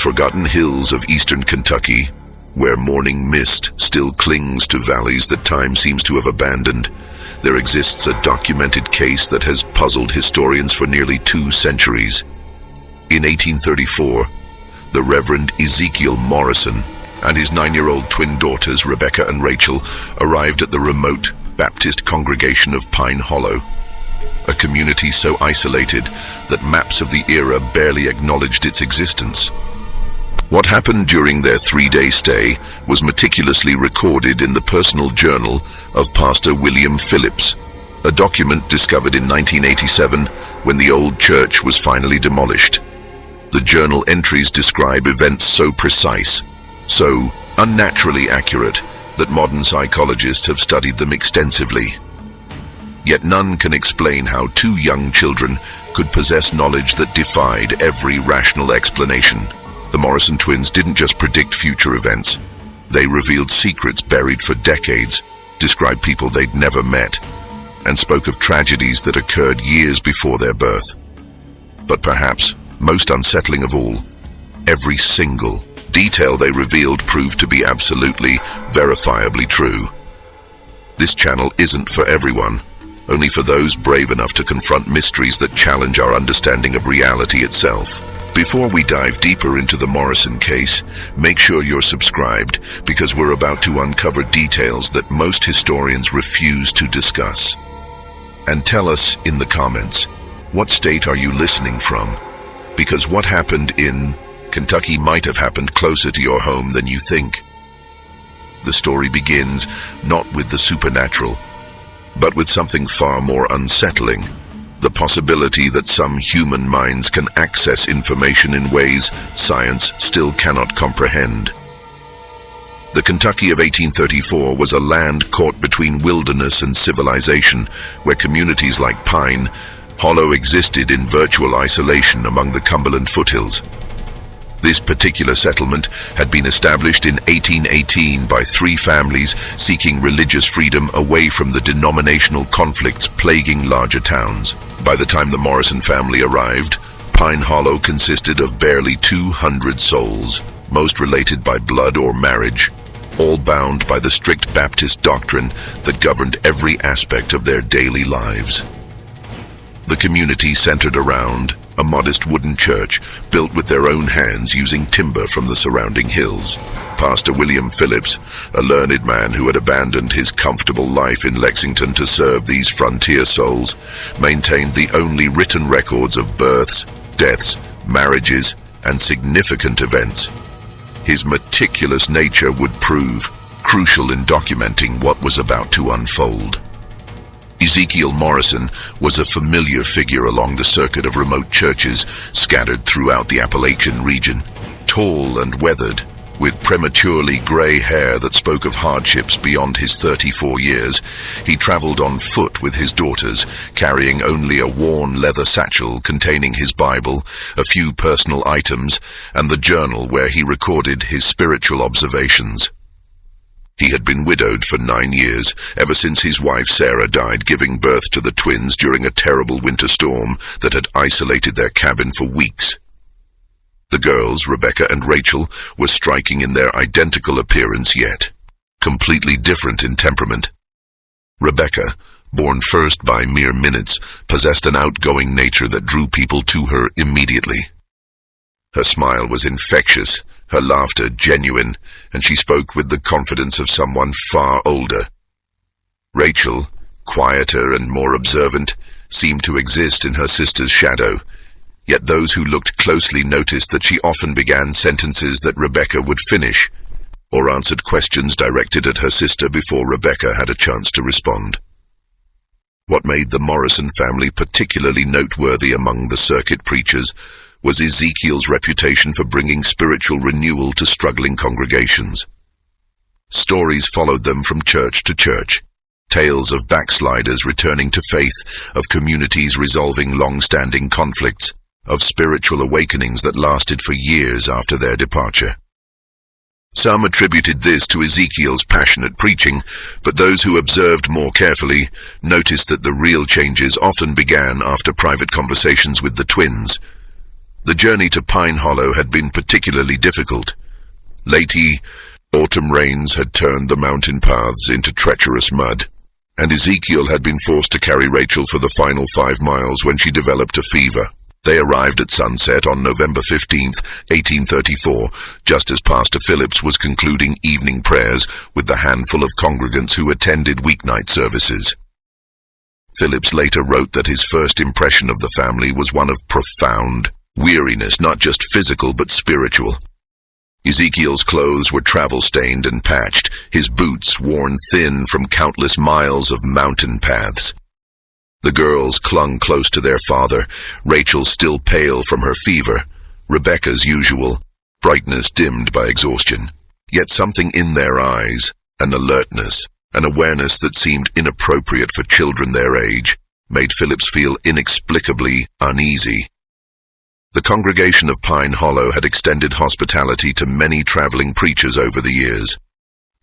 forgotten hills of eastern Kentucky, where morning mist still clings to valleys that time seems to have abandoned, there exists a documented case that has puzzled historians for nearly 2 centuries. In 1834, the Reverend Ezekiel Morrison and his 9-year-old twin daughters, Rebecca and Rachel, arrived at the remote Baptist congregation of Pine Hollow, a community so isolated that maps of the era barely acknowledged its existence. What happened during their 3-day stay was meticulously recorded in the personal journal of Pastor William Phillips, a document discovered in 1987 when the old church was finally demolished. The journal entries describe events so precise, so unnaturally accurate, that modern psychologists have studied them extensively. Yet none can explain how 2 young children could possess knowledge that defied every rational explanation. The Morrison twins didn't just predict future events. They revealed secrets buried for decades, described people they'd never met, and spoke of tragedies that occurred years before their birth. But perhaps, most unsettling of all, every single detail they revealed proved to be absolutely, verifiably true. This channel isn't for everyone, only for those brave enough to confront mysteries that challenge our understanding of reality itself. Before we dive deeper into the Morrison case, make sure you're subscribed, because we're about to uncover details that most historians refuse to discuss. And tell us in the comments, what state are you listening from? Because what happened in Kentucky might have happened closer to your home than you think. The story begins not with the supernatural, but with something far more unsettling: the possibility that some human minds can access information in ways science still cannot comprehend. The Kentucky of 1834 was a land caught between wilderness and civilization, where communities like Pine Hollow existed in virtual isolation among the Cumberland foothills. This particular settlement had been established in 1818 by 3 families seeking religious freedom away from the denominational conflicts plaguing larger towns. By the time the Morrison family arrived, Pine Hollow consisted of barely 200 souls, most related by blood or marriage, all bound by the strict Baptist doctrine that governed every aspect of their daily lives. The community centered around a modest wooden church built with their own hands using timber from the surrounding hills. Pastor William Phillips, a learned man who had abandoned his comfortable life in Lexington to serve these frontier souls, maintained the only written records of births, deaths, marriages, and significant events. His meticulous nature would prove crucial in documenting what was about to unfold. Ezekiel Morrison was a familiar figure along the circuit of remote churches scattered throughout the Appalachian region. Tall and weathered, with prematurely gray hair that spoke of hardships beyond his 34 years, he traveled on foot with his daughters, carrying only a worn leather satchel containing his Bible, a few personal items, and the journal where he recorded his spiritual observations. He had been widowed for 9 years, ever since his wife Sarah died giving birth to the twins during a terrible winter storm that had isolated their cabin for weeks. The girls, Rebecca and Rachel, were striking in their identical appearance yet completely different in temperament. Rebecca, born first by mere minutes, possessed an outgoing nature that drew people to her immediately. Her smile was infectious, her laughter genuine, and she spoke with the confidence of someone far older. Rachel, quieter and more observant, seemed to exist in her sister's shadow, yet those who looked closely noticed that she often began sentences that Rebecca would finish, or answered questions directed at her sister before Rebecca had a chance to respond. What made the Morrison family particularly noteworthy among the circuit preachers was Ezekiel's reputation for bringing spiritual renewal to struggling congregations. Stories followed them from church to church, tales of backsliders returning to faith, of communities resolving long-standing conflicts, of spiritual awakenings that lasted for years after their departure. Some attributed this to Ezekiel's passionate preaching, but those who observed more carefully noticed that the real changes often began after private conversations with the twins. The journey to Pine Hollow had been particularly difficult. Late autumn rains had turned the mountain paths into treacherous mud, and Ezekiel had been forced to carry Rachel for the final 5 miles when she developed a fever. They arrived at sunset on November 15th, 1834, just as Pastor Phillips was concluding evening prayers with the handful of congregants who attended weeknight services. Phillips later wrote that his first impression of the family was one of profound weariness, not just physical but spiritual. Ezekiel's clothes were travel-stained and patched, his boots worn thin from countless miles of mountain paths. The girls clung close to their father, Rachel still pale from her fever, Rebecca's usual brightness dimmed by exhaustion. Yet something in their eyes, an alertness, an awareness that seemed inappropriate for children their age, made Phillips feel inexplicably uneasy. The congregation of Pine Hollow had extended hospitality to many traveling preachers over the years.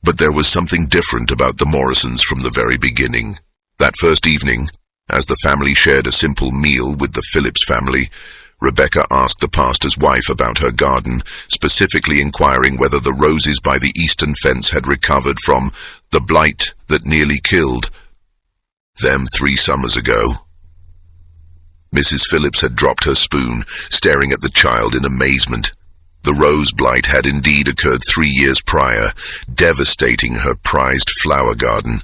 But there was something different about the Morrisons from the very beginning. That first evening, as the family shared a simple meal with the Phillips family, Rebecca asked the pastor's wife about her garden, specifically inquiring whether the roses by the eastern fence had recovered from the blight that nearly killed them 3 summers ago. Mrs. Phillips had dropped her spoon, staring at the child in amazement. The rose blight had indeed occurred 3 years prior, devastating her prized flower garden,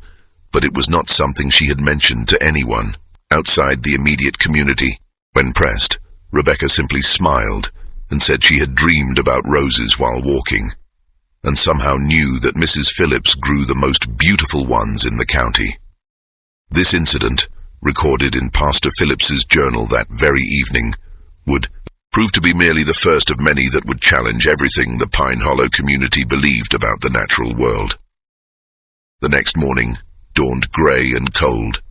but it was not something she had mentioned to anyone outside the immediate community. When pressed, Rebecca simply smiled and said she had dreamed about roses while walking, and somehow knew that Mrs. Phillips grew the most beautiful ones in the county. This incident, recorded in Pastor Phillips's journal that very evening, would prove to be merely the first of many that would challenge everything the Pine Hollow community believed about the natural world. The next morning dawned grey and cold,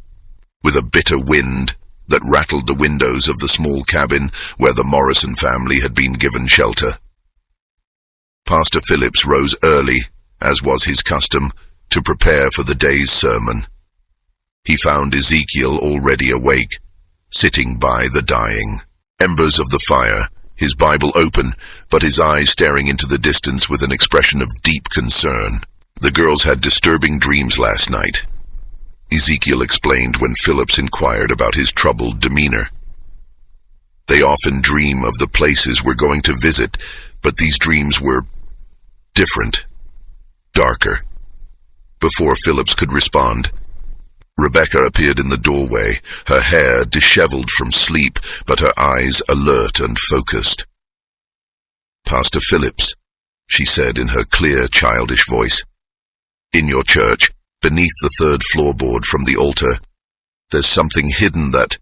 with a bitter wind that rattled the windows of the small cabin where the Morrison family had been given shelter. Pastor Phillips rose early, as was his custom, to prepare for the day's sermon. He found Ezekiel already awake, sitting by the dying embers of the fire, his Bible open, but his eyes staring into the distance with an expression of deep concern. The girls had disturbing dreams last night, Ezekiel explained when Phillips inquired about his troubled demeanor. They often dream of the places we're going to visit, but these dreams were different, darker. Before Phillips could respond, Rebecca appeared in the doorway, her hair disheveled from sleep, but her eyes alert and focused. "Pastor Phillips," she said in her clear, childish voice, "in your church, beneath the 3rd floorboard from the altar, there's something hidden that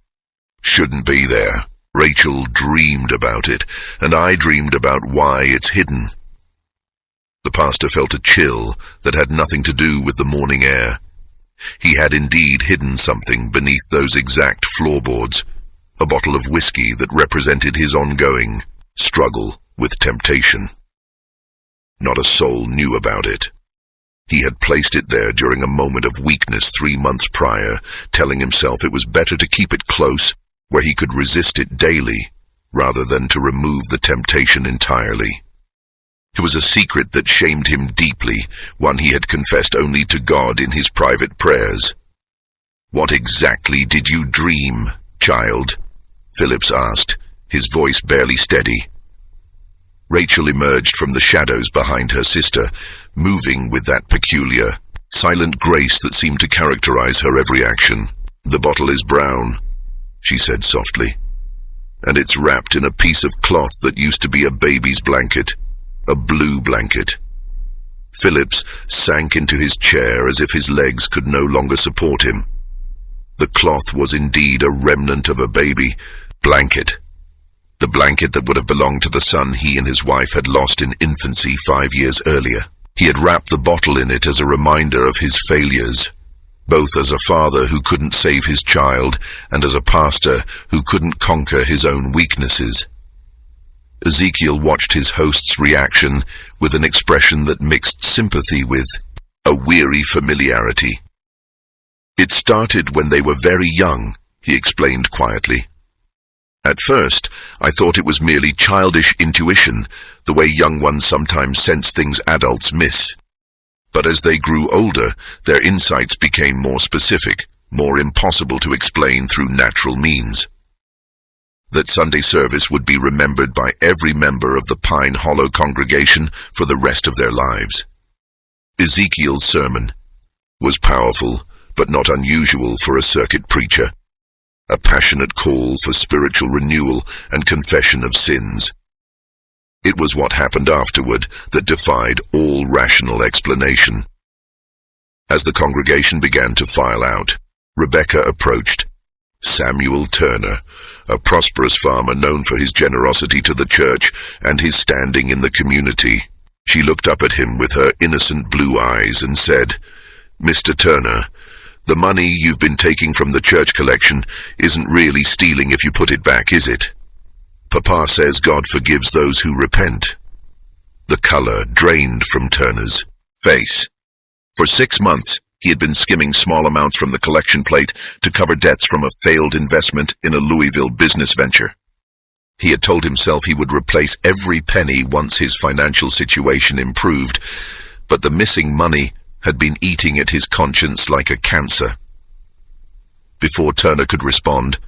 shouldn't be there. Rachel dreamed about it, and I dreamed about why it's hidden." The pastor felt a chill that had nothing to do with the morning air. He had indeed hidden something beneath those exact floorboards, a bottle of whiskey that represented his ongoing struggle with temptation. Not a soul knew about it. He had placed it there during a moment of weakness 3 months prior, telling himself it was better to keep it close, where he could resist it daily, rather than to remove the temptation entirely. It was a secret that shamed him deeply, one he had confessed only to God in his private prayers. "What exactly did you dream, child?" Phillips asked, his voice barely steady. Rachel emerged from the shadows behind her sister, moving with that peculiar, silent grace that seemed to characterize her every action. "The bottle is brown," she said softly, "and it's wrapped in a piece of cloth that used to be a baby's blanket. A blue blanket." Phillips sank into his chair as if his legs could no longer support him. The cloth was indeed a remnant of a baby blanket. The blanket that would have belonged to the son he and his wife had lost in infancy 5 years earlier. He had wrapped the bottle in it as a reminder of his failures, both as a father who couldn't save his child and as a pastor who couldn't conquer his own weaknesses. Ezekiel watched his host's reaction with an expression that mixed sympathy with a weary familiarity. "It started when they were very young," he explained quietly. At first, I thought it was merely childish intuition, the way young ones sometimes sense things adults miss. But as they grew older, their insights became more specific, more impossible to explain through natural means. That Sunday service would be remembered by every member of the Pine Hollow congregation for the rest of their lives. Ezekiel's sermon was powerful, but not unusual for a circuit preacher. A passionate call for spiritual renewal and confession of sins. It was what happened afterward that defied all rational explanation. As the congregation began to file out, Rebecca approached Samuel Turner, a prosperous farmer known for his generosity to the church and his standing in the community. She looked up at him with her innocent blue eyes and said, "Mr. Turner, the money you've been taking from the church collection isn't really stealing if you put it back, is it? Papa says God forgives those who repent." The color drained from Turner's face. For 6 months, he had been skimming small amounts from the collection plate to cover debts from a failed investment in a Louisville business venture. He had told himself he would replace every penny once his financial situation improved, but the missing money had been eating at his conscience like a cancer. Before Turner could respond,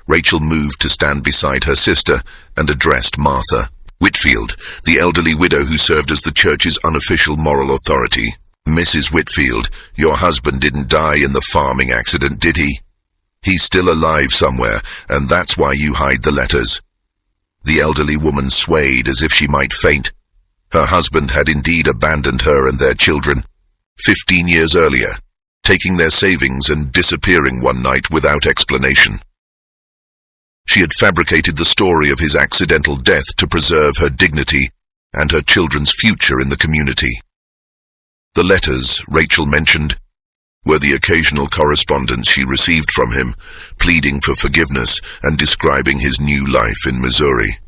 Rachel moved to stand beside her sister and addressed Martha Whitfield, the elderly widow who served as the church's unofficial moral authority. "Mrs. Whitfield, your husband didn't die in the farming accident, did he? He's still alive somewhere, and that's why you hide the letters." The elderly woman swayed as if she might faint. Her husband had indeed abandoned her and their children 15 years earlier, taking their savings and disappearing one night without explanation. She had fabricated the story of his accidental death to preserve her dignity and her children's future in the community. The letters Rachel mentioned were the occasional correspondence she received from him, pleading for forgiveness and describing his new life in Missouri.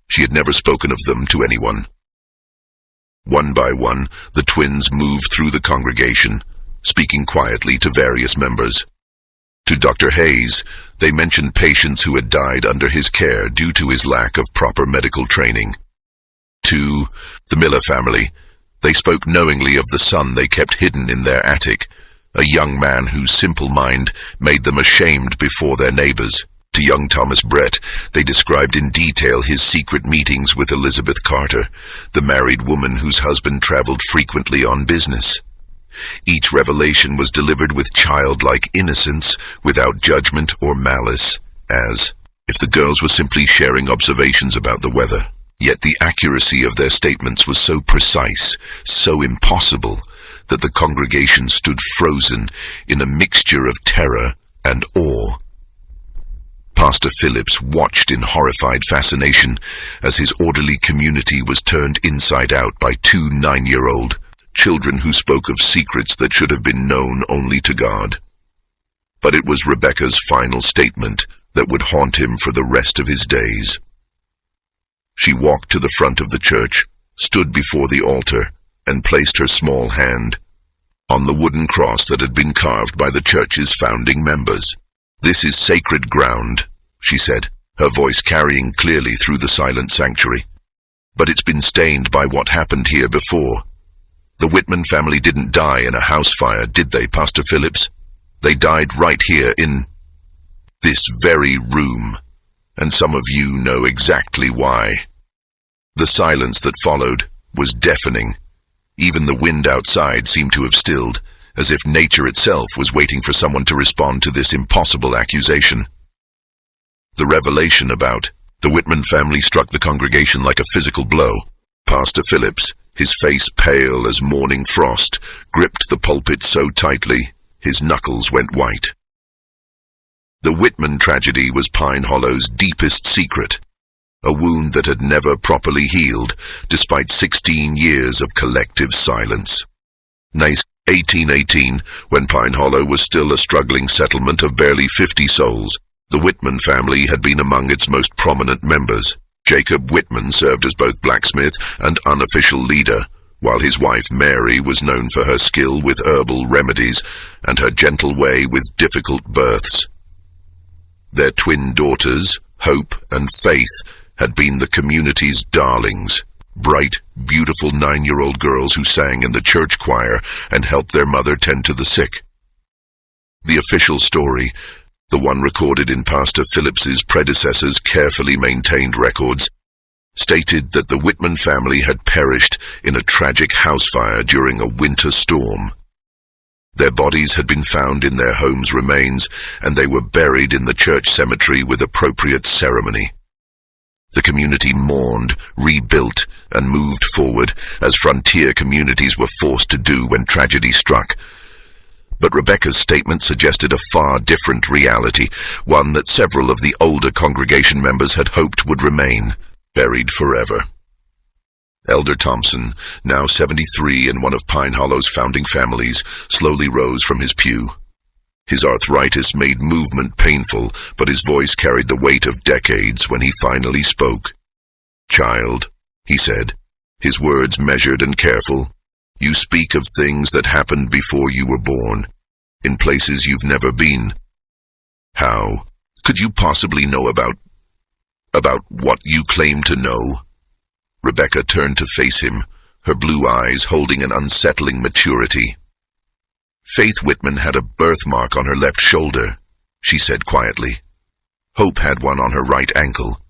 She had never spoken of them to anyone. One by one, the twins moved through the congregation, speaking quietly to various members. To Dr. Hayes, they mentioned patients who had died under his care due to his lack of proper medical training. To the Miller family, they spoke knowingly of the son they kept hidden in their attic, a young man whose simple mind made them ashamed before their neighbors. To young Thomas Brett, they described in detail his secret meetings with Elizabeth Carter, the married woman whose husband traveled frequently on business. Each revelation was delivered with childlike innocence, without judgment or malice, as if the girls were simply sharing observations about the weather. Yet the accuracy of their statements was so precise, so impossible, that the congregation stood frozen in a mixture of terror and awe. Pastor Phillips watched in horrified fascination as his orderly community was turned inside out by 2 9-year-old children who spoke of secrets that should have been known only to God. But it was Rebecca's final statement that would haunt him for the rest of his days. She walked to the front of the church, stood before the altar, and placed her small hand on the wooden cross that had been carved by the church's founding members. "This is sacred ground," she said, her voice carrying clearly through the silent sanctuary. "But it's been stained by what happened here before. The Whitman family didn't die in a house fire, did they, Pastor Phillips? They died right here in this very room, and some of you know exactly why." The silence that followed was deafening. Even the wind outside seemed to have stilled, as if nature itself was waiting for someone to respond to this impossible accusation. The revelation about the Whitman family struck the congregation like a physical blow. Pastor Phillips, his face pale as morning frost, gripped the pulpit so tightly his knuckles went white. The Whitman tragedy was Pine Hollow's deepest secret, a wound that had never properly healed, despite 16 years of collective silence. 1818, when Pine Hollow was still a struggling settlement of barely 50 souls, the Whitman family had been among its most prominent members. Jacob Whitman served as both blacksmith and unofficial leader, while his wife Mary was known for her skill with herbal remedies and her gentle way with difficult births. Their twin daughters, Hope and Faith had been the community's darlings, bright, beautiful 9-year-old girls who sang in the church choir and helped their mother tend to the sick. The official story, the one recorded in Pastor Phillips's predecessor's carefully maintained records, stated that the Whitman family had perished in a tragic house fire during a winter storm. Their bodies had been found in their home's remains, and they were buried in the church cemetery with appropriate ceremony. The community mourned, rebuilt, and moved forward, as frontier communities were forced to do when tragedy struck. But Rebecca's statement suggested a far different reality, one that several of the older congregation members had hoped would remain, buried forever. Elder Thompson, now 73 and one of Pine Hollow's founding families, slowly rose from his pew. His arthritis made movement painful, but his voice carried the weight of decades when he finally spoke. "Child," he said, his words measured and careful, "you speak of things that happened before you were born, in places you've never been. How could you possibly know about what you claim to know?" Rebecca turned to face him, her blue eyes holding an unsettling maturity. "Faith Whitman had a birthmark on her left shoulder," she said quietly. "Hope had one on her right ankle.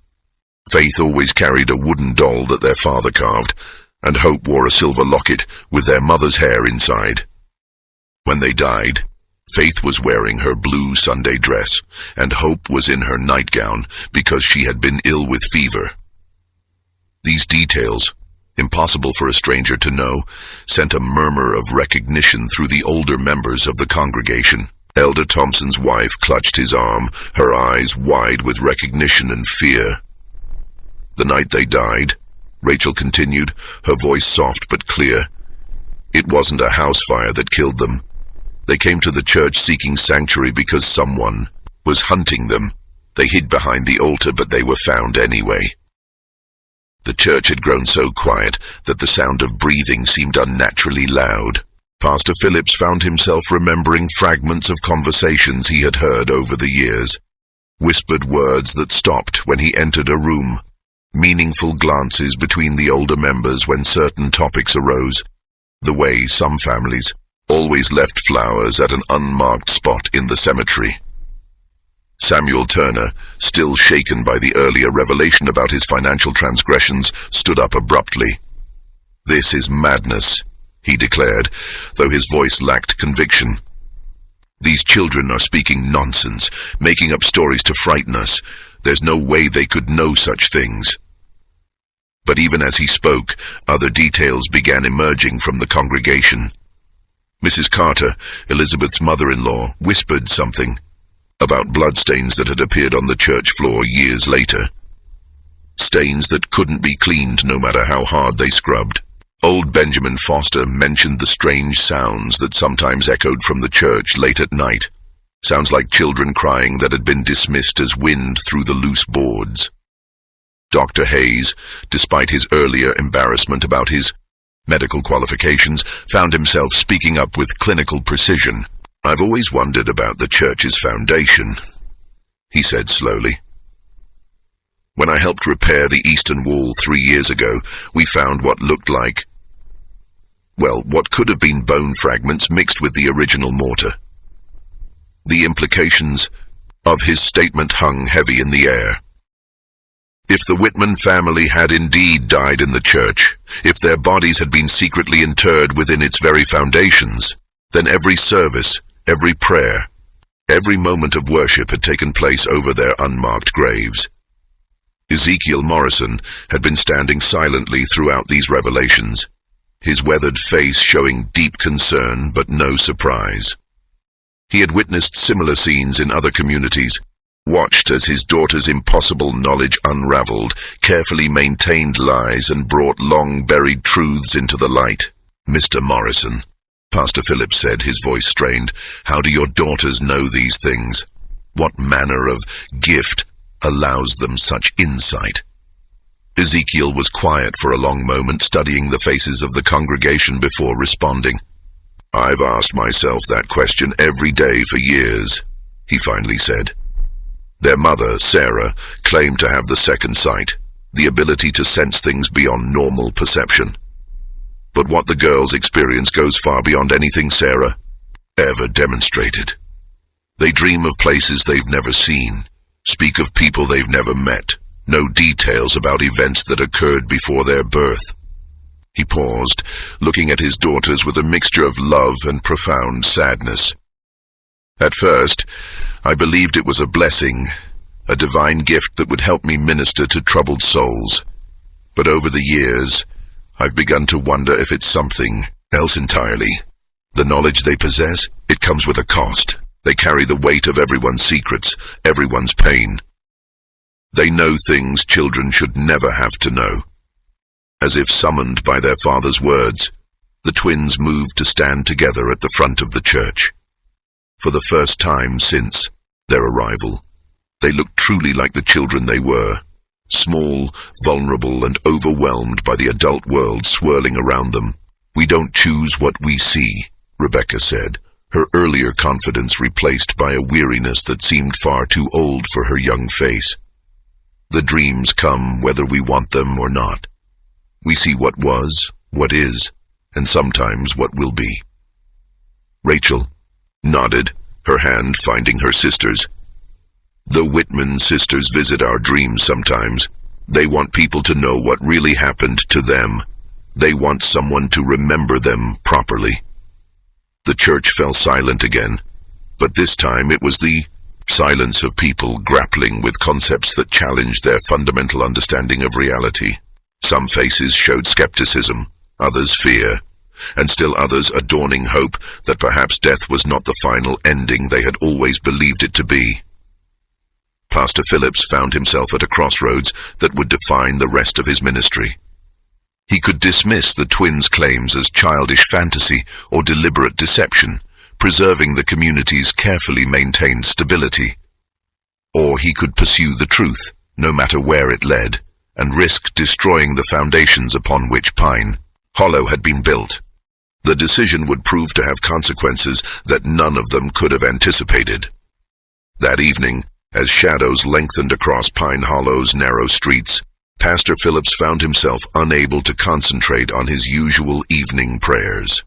Faith always carried a wooden doll that their father carved, and Hope wore a silver locket with their mother's hair inside. When they died, Faith was wearing her blue Sunday dress, and Hope was in her nightgown because she had been ill with fever." These details, impossible for a stranger to know, sent a murmur of recognition through the older members of the congregation. Elder Thompson's wife clutched his arm, her eyes wide with recognition and fear. "The night they died," Rachel continued, her voice soft but clear, "it wasn't a house fire that killed them. They came to the church seeking sanctuary because someone was hunting them. They hid behind the altar, but they were found anyway." The church had grown so quiet that the sound of breathing seemed unnaturally loud. Pastor Phillips found himself remembering fragments of conversations he had heard over the years, whispered words that stopped when he entered a room, meaningful glances between the older members when certain topics arose, the way some families always left flowers at an unmarked spot in the cemetery. Samuel Turner, still shaken by the earlier revelation about his financial transgressions, stood up abruptly. "This is madness," he declared, though his voice lacked conviction. "These children are speaking nonsense, making up stories to frighten us. There's no way they could know such things." But even as he spoke, other details began emerging from the congregation. Mrs. Carter, Elizabeth's mother-in-law, whispered something about bloodstains that had appeared on the church floor years later. Stains that couldn't be cleaned no matter how hard they scrubbed. Old Benjamin Foster mentioned the strange sounds that sometimes echoed from the church late at night. Sounds like children crying that had been dismissed as wind through the loose boards. Dr. Hayes, despite his earlier embarrassment about his medical qualifications, found himself speaking up with clinical precision. "I've always wondered about the church's foundation," he said slowly. "When I helped repair the eastern wall 3 years ago, we found what looked like, what could have been bone fragments mixed with the original mortar. The implications of his statement hung heavy in the air. If the Whitman family had indeed died in the church, if their bodies had been secretly interred within its very foundations, then every service, every prayer, every moment of worship had taken place over their unmarked graves. Ezekiel Morrison had been standing silently throughout these revelations, his weathered face showing deep concern but no surprise. He had witnessed similar scenes in other communities, watched as his daughter's impossible knowledge unraveled, carefully maintained lies and brought long-buried truths into the light. "Mr. Morrison," Pastor Phillips said, his voice strained, "how do your daughters know these things? What manner of gift allows them such insight?" Ezekiel was quiet for a long moment, studying the faces of the congregation before responding. "I've asked myself that question every day for years," he finally said. Their mother, Sarah, claimed to have the second sight, the ability to sense things beyond normal perception. But what the girls experience goes far beyond anything Sarah ever demonstrated. They dream of places they've never seen, speak of people they've never met, know details about events that occurred before their birth. He paused, looking at his daughters with a mixture of love and profound sadness. At first, I believed it was a blessing, a divine gift that would help me minister to troubled souls. But over the years, I've begun to wonder if it's something else entirely. The knowledge they possess, it comes with a cost. They carry the weight of everyone's secrets, everyone's pain. They know things children should never have to know. As if summoned by their father's words, the twins moved to stand together at the front of the church. For the first time since their arrival, they looked truly like the children they were, small, vulnerable, and overwhelmed by the adult world swirling around them. "We don't choose what we see," Rebecca said, her earlier confidence replaced by a weariness that seemed far too old for her young face. "The dreams come whether we want them or not. We see what was, what is, and sometimes what will be." Rachel nodded, her hand finding her sister's. "The Whitman sisters visit our dreams sometimes. They want people to know what really happened to them. They want someone to remember them properly." The church fell silent again, but this time it was the silence of people grappling with concepts that challenged their fundamental understanding of reality. Some faces showed skepticism, others fear, and still others a dawning hope that perhaps death was not the final ending they had always believed it to be. Pastor Phillips found himself at a crossroads that would define the rest of his ministry. He could dismiss the twins' claims as childish fantasy or deliberate deception, preserving the community's carefully maintained stability. Or he could pursue the truth, no matter where it led, and risk destroying the foundations upon which Pine Hollow had been built. The decision would prove to have consequences that none of them could have anticipated. That evening, as shadows lengthened across Pine Hollow's narrow streets, Pastor Phillips found himself unable to concentrate on his usual evening prayers.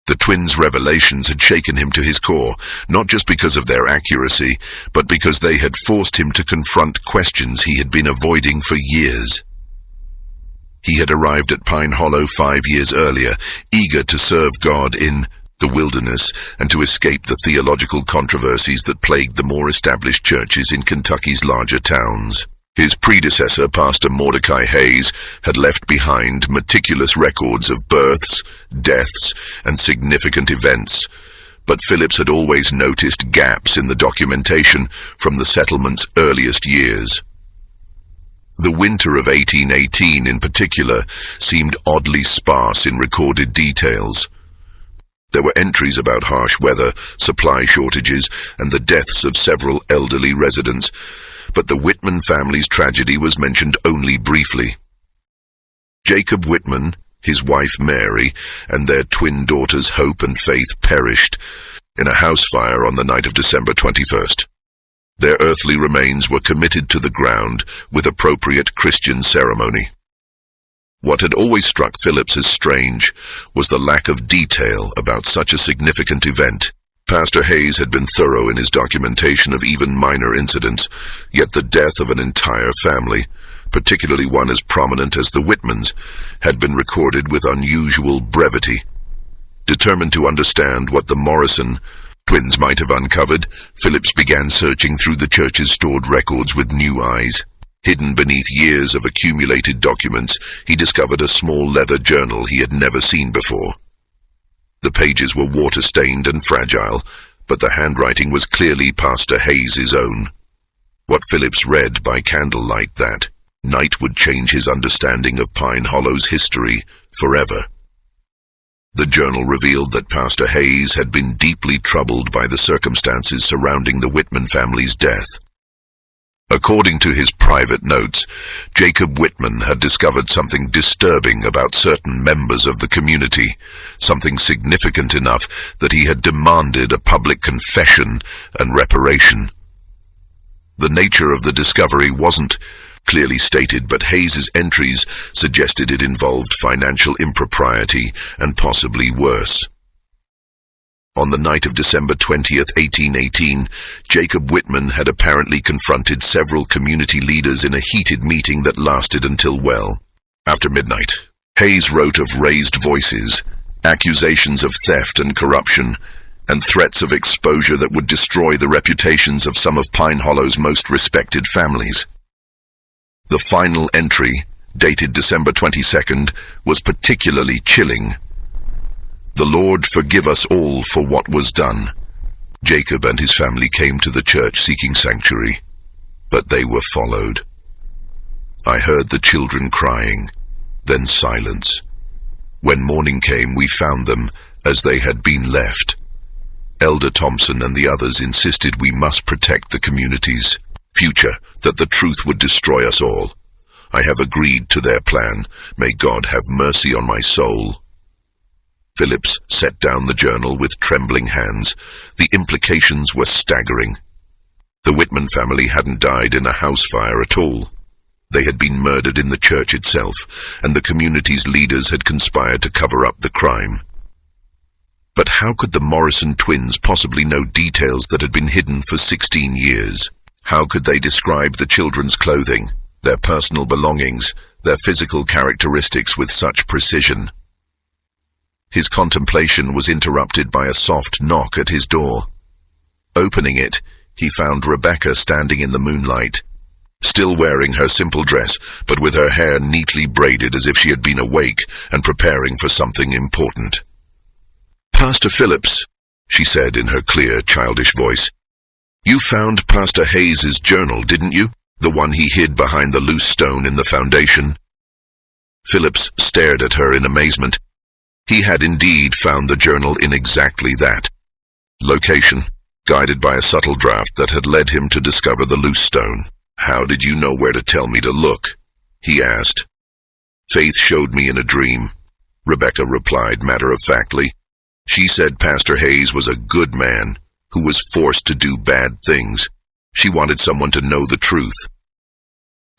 The twins' revelations had shaken him to his core, not just because of their accuracy, but because they had forced him to confront questions he had been avoiding for years. He had arrived at Pine Hollow 5 years earlier, eager to serve God in the wilderness and to escape the theological controversies that plagued the more established churches in Kentucky's larger towns. His predecessor, Pastor Mordecai Hayes, had left behind meticulous records of births, deaths, and significant events, but Phillips had always noticed gaps in the documentation from the settlement's earliest years. The winter of 1818 in particular seemed oddly sparse in recorded details. There were entries about harsh weather, supply shortages, and the deaths of several elderly residents, but the Whitman family's tragedy was mentioned only briefly. Jacob Whitman, his wife Mary, and their twin daughters Hope and Faith perished in a house fire on the night of December 21st. Their earthly remains were committed to the ground with appropriate Christian ceremony. What had always struck Phillips as strange was the lack of detail about such a significant event. Pastor Hayes had been thorough in his documentation of even minor incidents, yet the death of an entire family, particularly one as prominent as the Whitmans, had been recorded with unusual brevity. Determined to understand what the Morrison twins might have uncovered, Phillips began searching through the church's stored records with new eyes. Hidden beneath years of accumulated documents, he discovered a small leather journal he had never seen before. The pages were water-stained and fragile, but the handwriting was clearly Pastor Hayes' own. What Phillips read by candlelight that night would change his understanding of Pine Hollow's history forever. The journal revealed that Pastor Hayes had been deeply troubled by the circumstances surrounding the Whitman family's death. According to his private notes, Jacob Whitman had discovered something disturbing about certain members of the community, something significant enough that he had demanded a public confession and reparation. The nature of the discovery wasn't clearly stated, but Hayes's entries suggested it involved financial impropriety and possibly worse. On the night of December 20th, 1818, Jacob Whitman had apparently confronted several community leaders in a heated meeting that lasted until well after midnight. Hayes wrote of raised voices, accusations of theft and corruption, and threats of exposure that would destroy the reputations of some of Pine Hollow's most respected families. The final entry, dated December 22nd, was particularly chilling. "The Lord forgive us all for what was done." Jacob and his family came to the church seeking sanctuary, but they were followed. "I heard the children crying, then silence. When morning came, we found them as they had been left. Elder Thompson and the others insisted we must protect the community's future, that the truth would destroy us all. I have agreed to their plan. May God have mercy on my soul." Phillips set down the journal with trembling hands. The implications were staggering. The Whitman family hadn't died in a house fire at all. They had been murdered in the church itself, and the community's leaders had conspired to cover up the crime. But how could the Morrison twins possibly know details that had been hidden for 16 years? How could they describe the children's clothing, their personal belongings, their physical characteristics with such precision? His contemplation was interrupted by a soft knock at his door. Opening it, he found Rebecca standing in the moonlight, still wearing her simple dress, but with her hair neatly braided as if she had been awake and preparing for something important. "Pastor Phillips," she said in her clear, childish voice, "you found Pastor Hayes's journal, didn't you? The one he hid behind the loose stone in the foundation?" Phillips stared at her in amazement. He had indeed found the journal in exactly that location, guided by a subtle draft that had led him to discover the loose stone. "How did you know where to tell me to look?" he asked. "Faith showed me in a dream," Rebecca replied matter-of-factly. "She said Pastor Hayes was a good man who was forced to do bad things. She wanted someone to know the truth."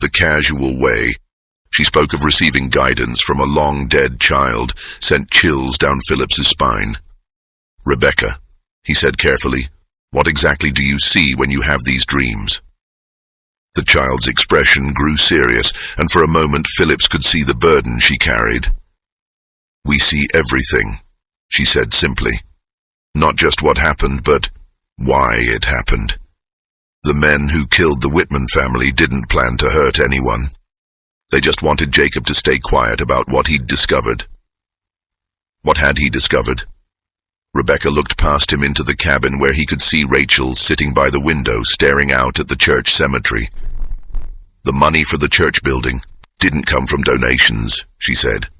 The casual way she spoke of receiving guidance from a long-dead child sent chills down Phillips's spine. "Rebecca," he said carefully, "what exactly do you see when you have these dreams?" The child's expression grew serious, and for a moment Phillips could see the burden she carried. "We see everything," she said simply. "Not just what happened, but why it happened. The men who killed the Whitman family didn't plan to hurt anyone. They just wanted Jacob to stay quiet about what he'd discovered." "What had he discovered?" Rebecca looked past him into the cabin where he could see Rachel sitting by the window staring out at the church cemetery. "The money for the church building didn't come from donations," she said.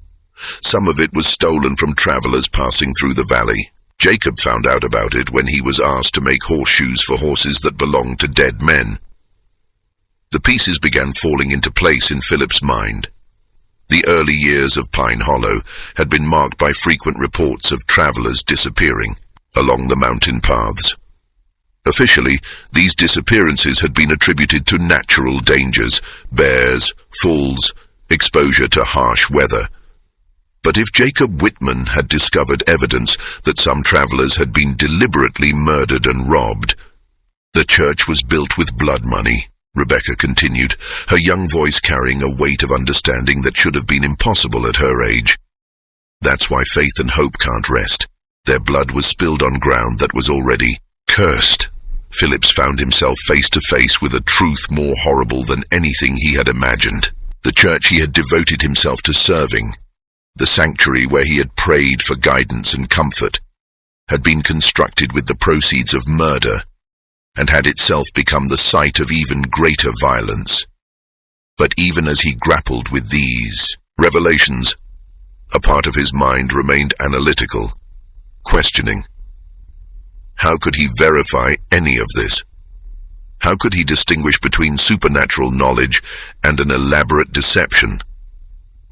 "Some of it was stolen from travelers passing through the valley. Jacob found out about it when he was asked to make horseshoes for horses that belonged to dead men." The pieces began falling into place in Philip's mind. The early years of Pine Hollow had been marked by frequent reports of travelers disappearing along the mountain paths. Officially, these disappearances had been attributed to natural dangers, bears, falls, exposure to harsh weather. But if Jacob Whitman had discovered evidence that some travelers had been deliberately murdered and robbed, the church was built with blood money, Rebecca continued, her young voice carrying a weight of understanding that should have been impossible at her age. "That's why faith and hope can't rest. Their blood was spilled on ground that was already cursed." Phillips found himself face to face with a truth more horrible than anything he had imagined. The church he had devoted himself to serving, the sanctuary where he had prayed for guidance and comfort, had been constructed with the proceeds of murder, and had itself become the site of even greater violence. But even as he grappled with these revelations, a part of his mind remained analytical, questioning. How could he verify any of this? How could he distinguish between supernatural knowledge and an elaborate deception?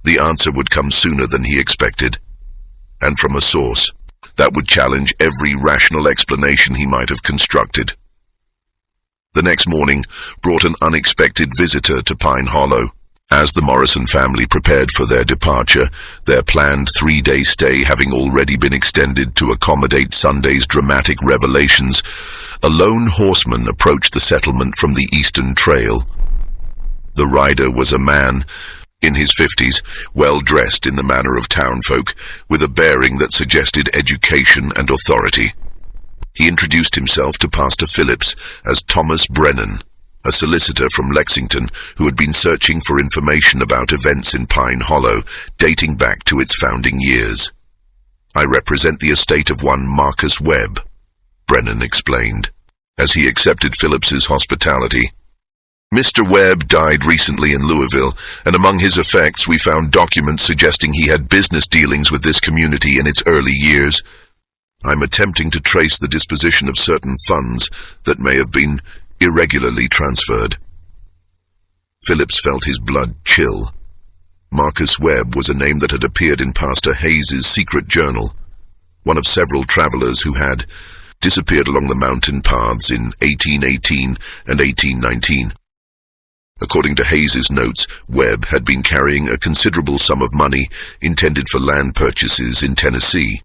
The answer would come sooner than he expected, and from a source that would challenge every rational explanation he might have constructed. The next morning brought an unexpected visitor to Pine Hollow. As the Morrison family prepared for their departure, their planned 3-day stay having already been extended to accommodate Sunday's dramatic revelations, a lone horseman approached the settlement from the Eastern Trail. The rider was a man in his 50s, well-dressed in the manner of townfolk, with a bearing that suggested education and authority. He introduced himself to Pastor Phillips as Thomas Brennan, a solicitor from Lexington who had been searching for information about events in Pine Hollow dating back to its founding years. "I represent the estate of one Marcus Webb," Brennan explained, as he accepted Phillips's hospitality. "Mr. Webb died recently in Louisville, and among his effects we found documents suggesting he had business dealings with this community in its early years. I'm attempting to trace the disposition of certain funds that may have been irregularly transferred." Phillips felt his blood chill. Marcus Webb was a name that had appeared in Pastor Hayes's secret journal, one of several travelers who had disappeared along the mountain paths in 1818 and 1819. According to Hayes's notes, Webb had been carrying a considerable sum of money intended for land purchases in Tennessee.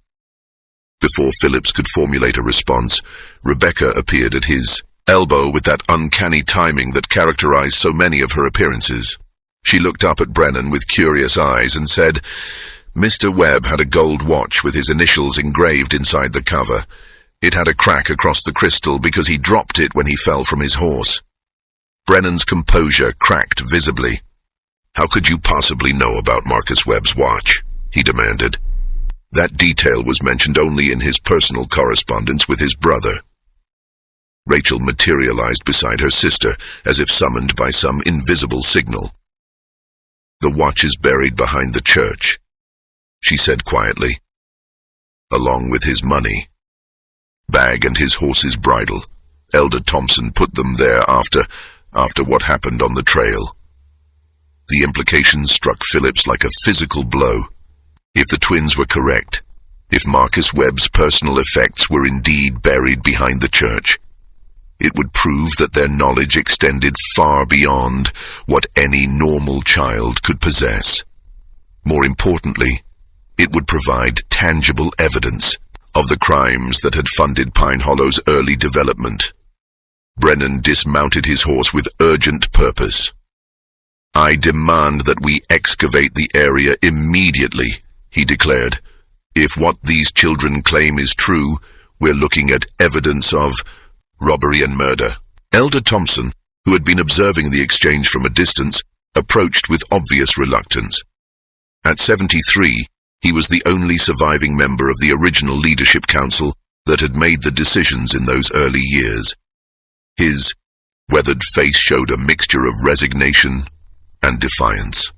Before Phillips could formulate a response, Rebecca appeared at his elbow with that uncanny timing that characterized so many of her appearances. She looked up at Brennan with curious eyes and said, "Mr. Webb had a gold watch with his initials engraved inside the cover. It had a crack across the crystal because he dropped it when he fell from his horse." Brennan's composure cracked visibly. "How could you possibly know about Marcus Webb's watch?" he demanded. That detail was mentioned only in his personal correspondence with his brother. Rachel materialized beside her sister, as if summoned by some invisible signal. "The watch is buried behind the church," she said quietly, "along with his money. Bag and his horse's bridle. Elder Thompson put them there after what happened on the trail." The implications struck Phillips like a physical blow. If the twins were correct, if Marcus Webb's personal effects were indeed buried behind the church, it would prove that their knowledge extended far beyond what any normal child could possess. More importantly, it would provide tangible evidence of the crimes that had funded Pine Hollow's early development. Brennan dismounted his horse with urgent purpose. "I demand that we excavate the area immediately," he declared. "If what these children claim is true, we're looking at evidence of robbery and murder." Elder Thompson, who had been observing the exchange from a distance, approached with obvious reluctance. At 73, he was the only surviving member of the original leadership council that had made the decisions in those early years. His weathered face showed a mixture of resignation and defiance.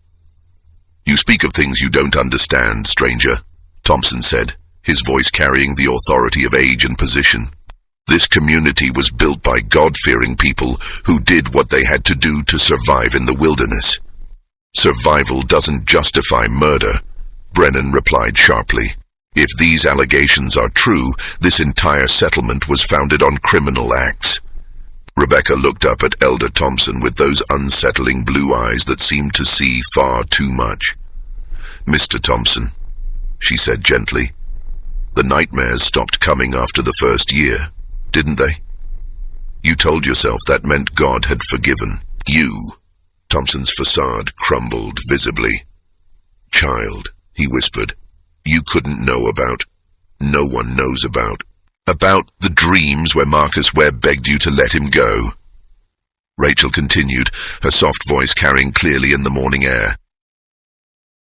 "You speak of things you don't understand, stranger," Thompson said, his voice carrying the authority of age and position. "This community was built by God-fearing people who did what they had to do to survive in the wilderness. Survival doesn't justify murder," Brennan replied sharply. "If these allegations are true, this entire settlement was founded on criminal acts." Rebecca looked up at Elder Thompson with those unsettling blue eyes that seemed to see far too much. "Mr. Thompson," she said gently, "the nightmares stopped coming after the first year, didn't they? You told yourself that meant God had forgiven you." Thompson's facade crumbled visibly. "Child," he whispered, "you couldn't know about, no one knows about the dreams where Marcus Webb begged you to let him go." Rachel continued, her soft voice carrying clearly in the morning air.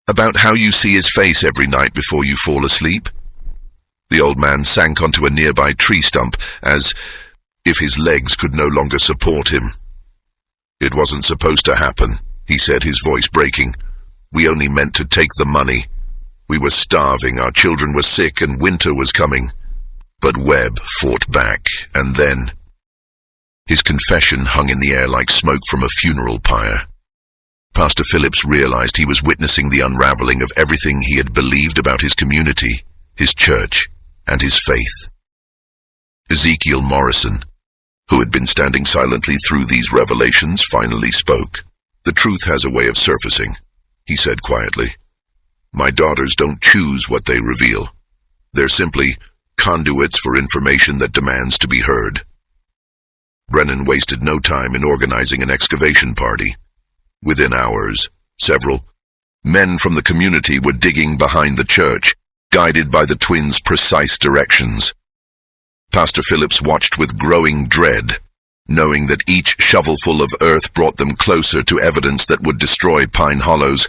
"About how you see his face every night before you fall asleep?" The old man sank onto a nearby tree stump, as if his legs could no longer support him. "It wasn't supposed to happen," he said, his voice breaking. "We only meant to take the money. We were starving, our children were sick, and winter was coming. But Webb fought back, and then—" His confession hung in the air like smoke from a funeral pyre. Pastor Phillips realized he was witnessing the unraveling of everything he had believed about his community, his church, and his faith. Ezekiel Morrison, who had been standing silently through these revelations, finally spoke. "The truth has a way of surfacing," he said quietly. "My daughters don't choose what they reveal. They're simply conduits for information that demands to be heard." Brennan wasted no time in organizing an excavation party. Within hours, several men from the community were digging behind the church, guided by the twins' precise directions. Pastor Phillips watched with growing dread, knowing that each shovelful of earth brought them closer to evidence that would destroy Pine Hollow's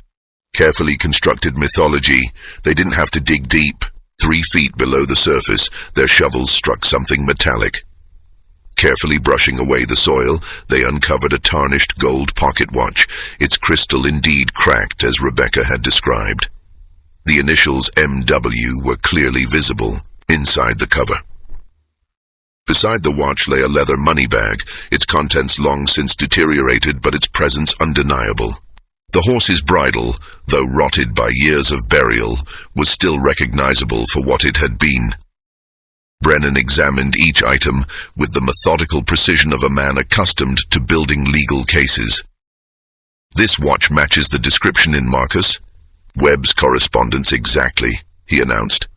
carefully constructed mythology. They didn't have to dig deep. 3 feet below the surface, their shovels struck something metallic. Carefully brushing away the soil, they uncovered a tarnished gold pocket watch, its crystal indeed cracked as Rebecca had described. The initials MW were clearly visible inside the cover. Beside the watch lay a leather money bag, its contents long since deteriorated, but its presence undeniable. The horse's bridle, though rotted by years of burial, was still recognizable for what it had been. Brennan examined each item with the methodical precision of a man accustomed to building legal cases. "This watch matches the description in Marcus Webb's correspondence exactly," he announced.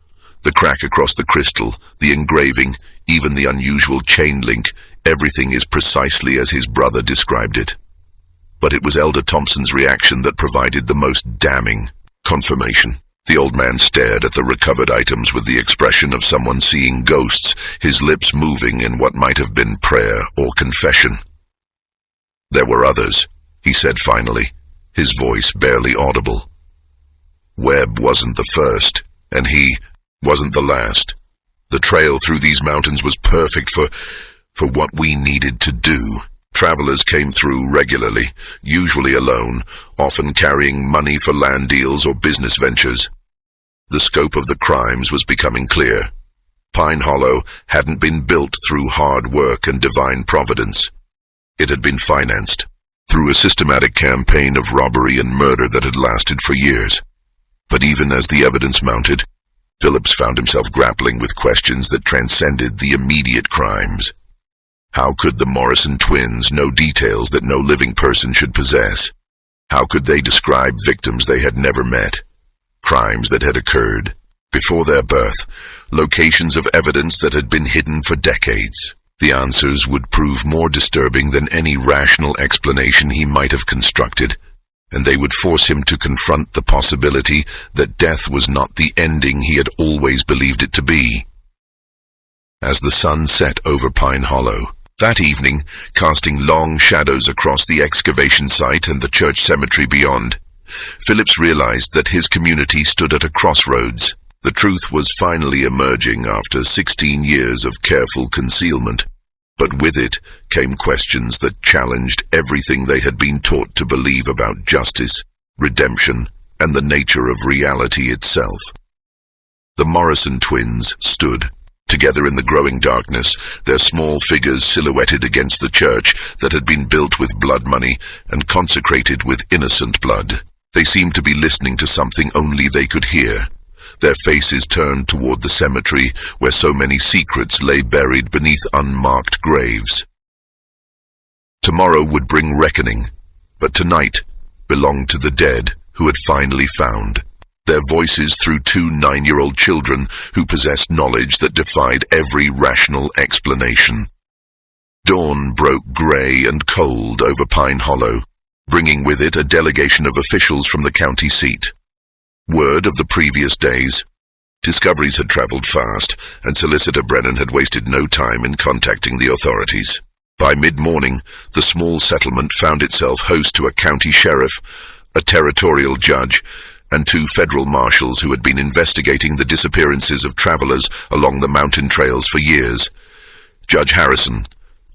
"The crack across the crystal, the engraving, even the unusual chain link, everything is precisely as his brother described it." But it was Elder Thompson's reaction that provided the most damning confirmation. The old man stared at the recovered items with the expression of someone seeing ghosts, his lips moving in what might have been prayer or confession. "There were others," he said finally, his voice barely audible. "Webb wasn't the first, and he wasn't the last. The trail through these mountains was perfect for what we needed to do. Travelers came through regularly, usually alone, often carrying money for land deals or business ventures. The scope of the crimes was becoming clear. Pine Hollow hadn't been built through hard work and divine providence. It had been financed through a systematic campaign of robbery and murder that had lasted for years. But even as the evidence mounted, Phillips found himself grappling with questions that transcended the immediate crimes. How could the Morrison twins know details that no living person should possess? How could they describe victims they had never met? Crimes that had occurred before their birth, locations of evidence that had been hidden for decades. The answers would prove more disturbing than any rational explanation he might have constructed, and they would force him to confront the possibility that death was not the ending he had always believed it to be. As the sun set over Pine Hollow, that evening, casting long shadows across the excavation site and the church cemetery beyond, Phillips realized that his community stood at a crossroads. The truth was finally emerging after 16 years of careful concealment, but with it came questions that challenged everything they had been taught to believe about justice, redemption, and the nature of reality itself. The Morrison twins stood together in the growing darkness, their small figures silhouetted against the church that had been built with blood money and consecrated with innocent blood. They seemed to be listening to something only they could hear, their faces turned toward the cemetery where so many secrets lay buried beneath unmarked graves. Tomorrow would bring reckoning, but tonight belonged to the dead who had finally found their voices through 2 9-year-old children who possessed knowledge that defied every rational explanation. Dawn broke gray and cold over Pine Hollow, bringing with it a delegation of officials from the county seat. Word of the previous days. Discoveries had traveled fast, and Solicitor Brennan had wasted no time in contacting the authorities. By mid-morning, the small settlement found itself host to a county sheriff, a territorial judge, and 2 federal marshals who had been investigating the disappearances of travelers along the mountain trails for years. Judge Harrison,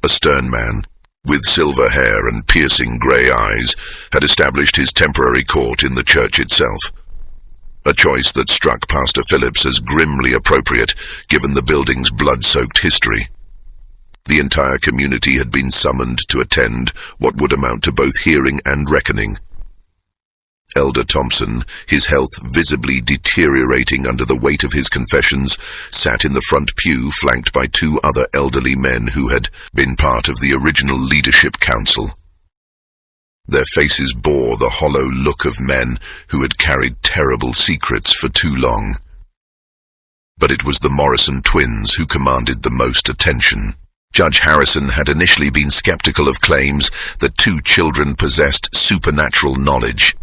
a stern man, with silver hair and piercing gray eyes, had established his temporary court in the church itself. A choice that struck Pastor Phillips as grimly appropriate, given the building's blood-soaked history. The entire community had been summoned to attend what would amount to both hearing and reckoning. Elder Thompson, his health visibly deteriorating under the weight of his confessions, sat in the front pew flanked by two other elderly men who had been part of the original leadership council. Their faces bore the hollow look of men who had carried terrible secrets for too long. But it was the Morrison twins who commanded the most attention. Judge Harrison had initially been skeptical of claims that two children possessed supernatural knowledge,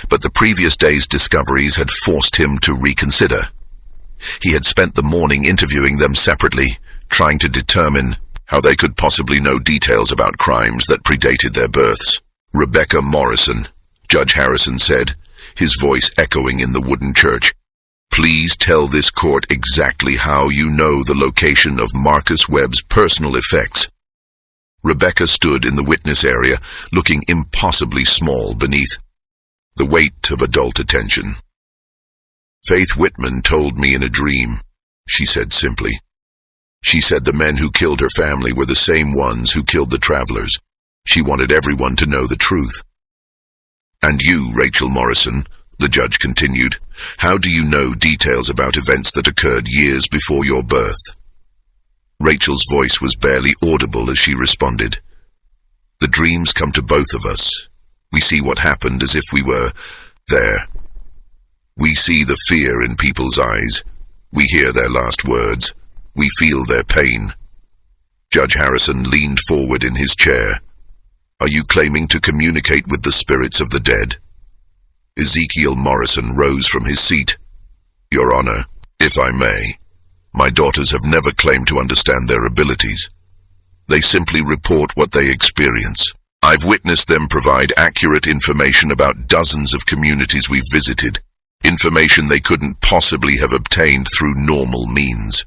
but the previous day's discoveries had forced him to reconsider. He had spent the morning interviewing them separately, trying to determine how they could possibly know details about crimes that predated their births. "Rebecca Morrison," Judge Harrison said, his voice echoing in the wooden church. "Please tell this court exactly how you know the location of Marcus Webb's personal effects." Rebecca stood in the witness area, looking impossibly small beneath the weight of adult attention. "Faith Whitman told me in a dream," she said simply. "She said the men who killed her family were the same ones who killed the travelers. She wanted everyone to know the truth." "And you, Rachel Morrison," the judge continued, "how do you know details about events that occurred years before your birth?" Rachel's voice was barely audible as she responded. "The dreams come to both of us. We see what happened as if we were there. We see the fear in people's eyes. We hear their last words. We feel their pain." Judge Harrison leaned forward in his chair. "Are you claiming to communicate with the spirits of the dead?" Ezekiel Morrison rose from his seat. "Your Honor, if I may, my daughters have never claimed to understand their abilities. They simply report what they experience. I've witnessed them provide accurate information about dozens of communities we've visited, information they couldn't possibly have obtained through normal means."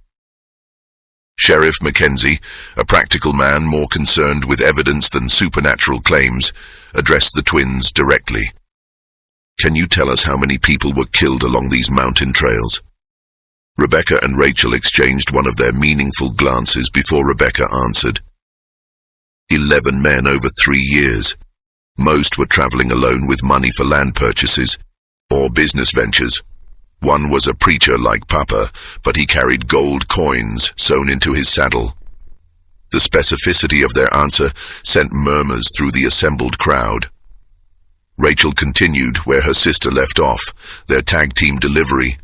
Sheriff Mackenzie, a practical man more concerned with evidence than supernatural claims, addressed the twins directly. "Can you tell us how many people were killed along these mountain trails?" Rebecca and Rachel exchanged one of their meaningful glances before Rebecca answered. 11 men over 3 years. Most were traveling alone with money for land purchases or business ventures. One was a preacher like Papa, but he carried gold coins sewn into his saddle. The specificity of their answer sent murmurs through the assembled crowd. Rachel continued where her sister left off, their tag team delivery,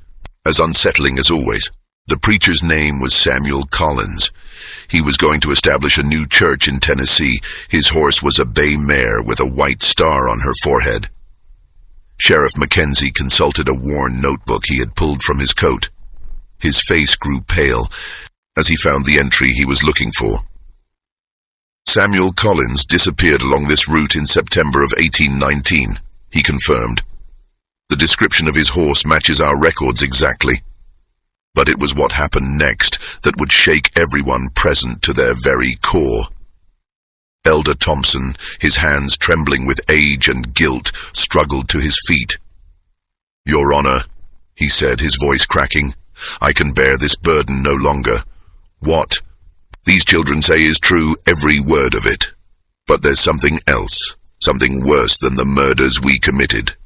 as unsettling as always. The preacher's name was Samuel Collins. He was going to establish a new church in Tennessee. His horse was a bay mare with a white star on her forehead. Sheriff Mackenzie consulted a worn notebook he had pulled from his coat. His face grew pale as he found the entry he was looking for. "Samuel Collins disappeared along this route in September of 1819, he confirmed. "The description of his horse matches our records exactly. But it was what happened next that would shake everyone present to their very core." Elder Thompson, his hands trembling with age and guilt, struggled to his feet. "Your Honor," he said, his voice cracking, "I can bear this burden no longer. What these children say is true, every word of it. But there's something else, something worse than the murders we committed."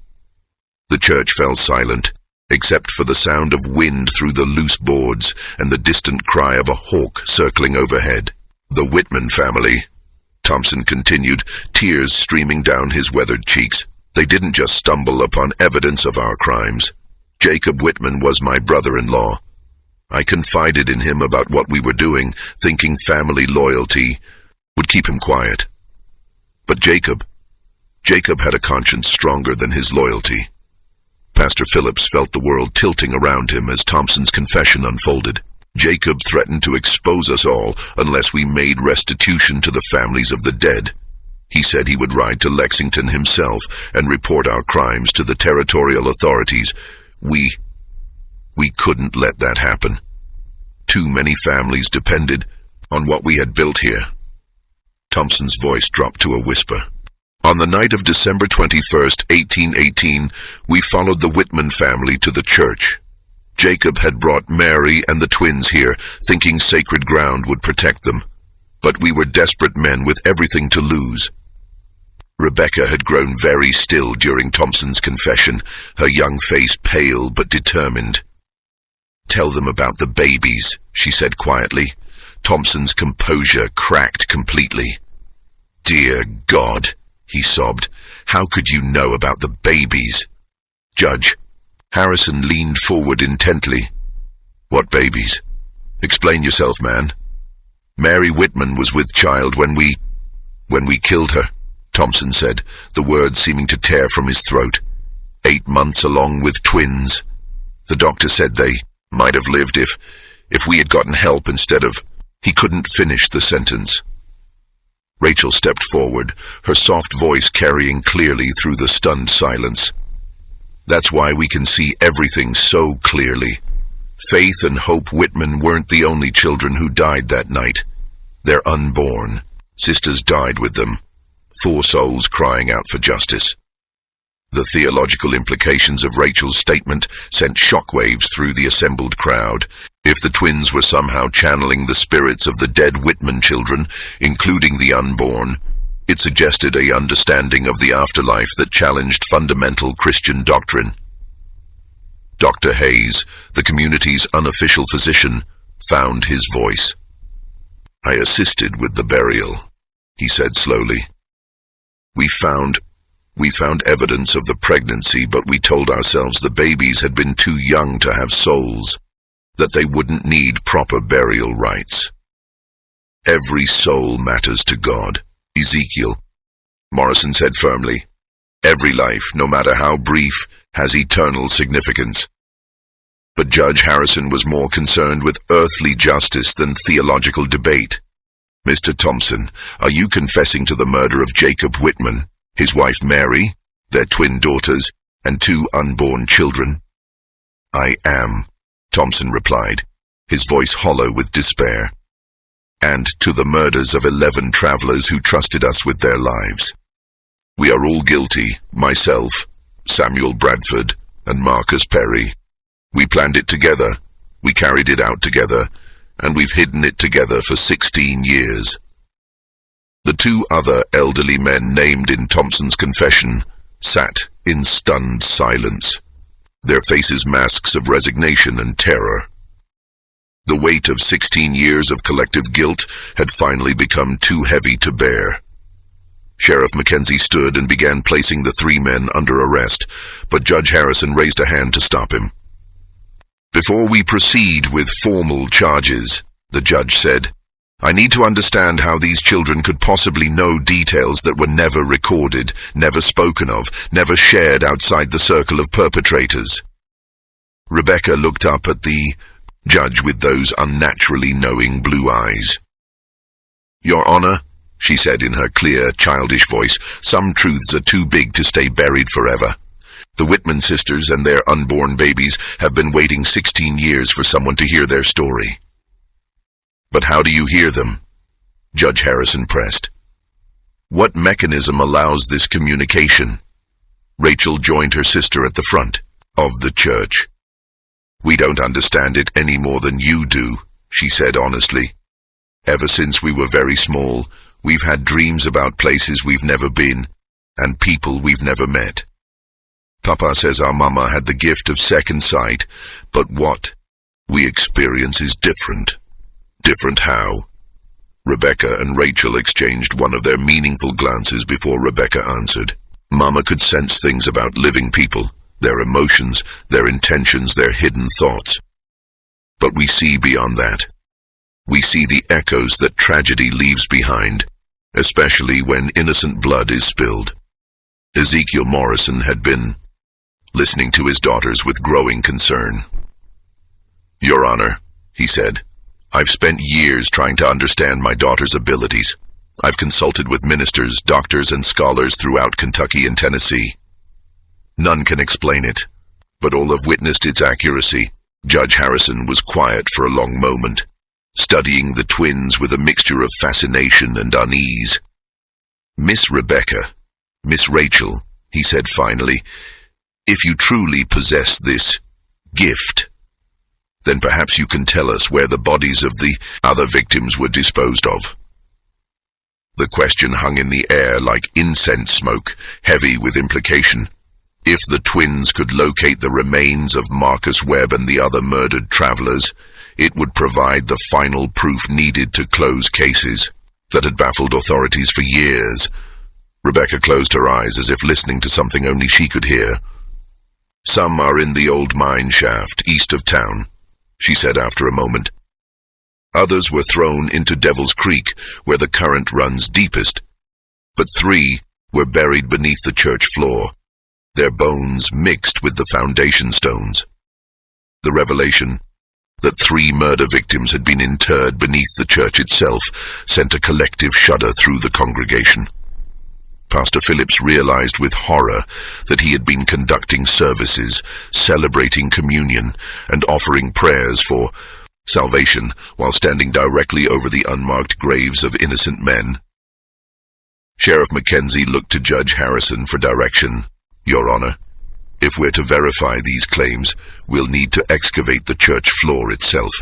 The church fell silent, except for the sound of wind through the loose boards and the distant cry of a hawk circling overhead. "The Whitman family," Thompson continued, tears streaming down his weathered cheeks. "They didn't just stumble upon evidence of our crimes. Jacob Whitman was my brother-in-law. I confided in him about what we were doing, thinking family loyalty would keep him quiet. But Jacob had a conscience stronger than his loyalty." Pastor Phillips felt the world tilting around him as Thompson's confession unfolded. "Jacob threatened to expose us all unless we made restitution to the families of the dead. He said he would ride to Lexington himself and report our crimes to the territorial authorities. We couldn't let that happen. Too many families depended on what we had built here." Thompson's voice dropped to a whisper. "On the night of December 21st, 1818, we followed the Whitman family to the church. Jacob had brought Mary and the twins here, thinking sacred ground would protect them. But we were desperate men with everything to lose. Rebecca had grown very still during Thompson's confession, her young face pale but determined. "Tell them about the babies," she said quietly. Thompson's composure cracked completely. "Dear God," he sobbed. "How could you know about the babies?" "Judge." Harrison leaned forward intently. "What babies? Explain yourself, man." "Mary Whitman was with child when we killed her," Thompson said, the words seeming to tear from his throat. 8 months along with twins. The doctor said they might have lived if we had gotten help instead of—" He couldn't finish the sentence. Rachel stepped forward, her soft voice carrying clearly through the stunned silence. "That's why we can see everything so clearly. Faith and Hope Whitman weren't the only children who died that night. They're unborn. Sisters died with them. 4 souls crying out for justice." The theological implications of Rachel's statement sent shockwaves through the assembled crowd. If the twins were somehow channeling the spirits of the dead Whitman children, including the unborn, it suggested a understanding of the afterlife that challenged fundamental Christian doctrine. Dr. Hayes, the community's unofficial physician, found his voice. "I assisted with the burial," he said slowly. We found evidence of the pregnancy, but we told ourselves the babies had been too young to have souls, that they wouldn't need proper burial rites. Every soul matters to God, Ezekiel, Morrison said firmly. Every life, no matter how brief, has eternal significance. But Judge Harrison was more concerned with earthly justice than theological debate. "Mr. Thompson, are you confessing to the murder of Jacob Whitman, his wife Mary, their twin daughters, and 2 unborn children?" "I am," Thompson replied, his voice hollow with despair. "And to the murders of 11 travelers who trusted us with their lives. We are all guilty, myself, Samuel Bradford, and Marcus Perry. We planned it together, we carried it out together, and we've hidden it together for 16 years. The 2 other elderly men named in Thompson's confession sat in stunned silence, their faces masks of resignation and terror. The weight of 16 years of collective guilt had finally become too heavy to bear. Sheriff Mackenzie stood and began placing the 3 men under arrest, but Judge Harrison raised a hand to stop him. "Before we proceed with formal charges," the judge said, "I need to understand how these children could possibly know details that were never recorded, never spoken of, never shared outside the circle of perpetrators." Rebecca looked up at the judge with those unnaturally knowing blue eyes. "Your Honor," she said in her clear, childish voice, "some truths are too big to stay buried forever. The Whitman sisters and their unborn babies have been waiting 16 years for someone to hear their story." "But how do you hear them?" Judge Harrison pressed. "What mechanism allows this communication?" Rachel joined her sister at the front of the church. "We don't understand it any more than you do," she said honestly. "Ever since we were very small, we've had dreams about places we've never been and people we've never met. Papa says our mama had the gift of second sight, but what we experience is different." "Different how?" Rebecca and Rachel exchanged one of their meaningful glances before Rebecca answered. "Mama could sense things about living people, their emotions, their intentions, their hidden thoughts. But we see beyond that. We see the echoes that tragedy leaves behind, especially when innocent blood is spilled." Ezekiel Morrison had been listening to his daughters with growing concern. "Your Honor," he said, "I've spent years trying to understand my daughter's abilities. I've consulted with ministers, doctors, and scholars throughout Kentucky and Tennessee. None can explain it, but all have witnessed its accuracy." Judge Harrison was quiet for a long moment, studying the twins with a mixture of fascination and unease. "Miss Rebecca, Miss Rachel," he said finally, "if you truly possess this gift, then perhaps you can tell us where the bodies of the other victims were disposed of." The question hung in the air like incense smoke, heavy with implication. If the twins could locate the remains of Marcus Webb and the other murdered travelers, it would provide the final proof needed to close cases that had baffled authorities for years. Rebecca closed her eyes as if listening to something only she could hear. "Some are in the old mine shaft east of town," she said after a moment. "Others were thrown into Devil's Creek, where the current runs deepest. But 3 were buried beneath the church floor, their bones mixed with the foundation stones." The revelation that 3 murder victims had been interred beneath the church itself sent a collective shudder through the congregation. Pastor Phillips realized with horror that he had been conducting services, celebrating communion, and offering prayers for salvation while standing directly over the unmarked graves of innocent men. Sheriff Mackenzie looked to Judge Harrison for direction. "Your Honor, if we're to verify these claims, we'll need to excavate the church floor itself."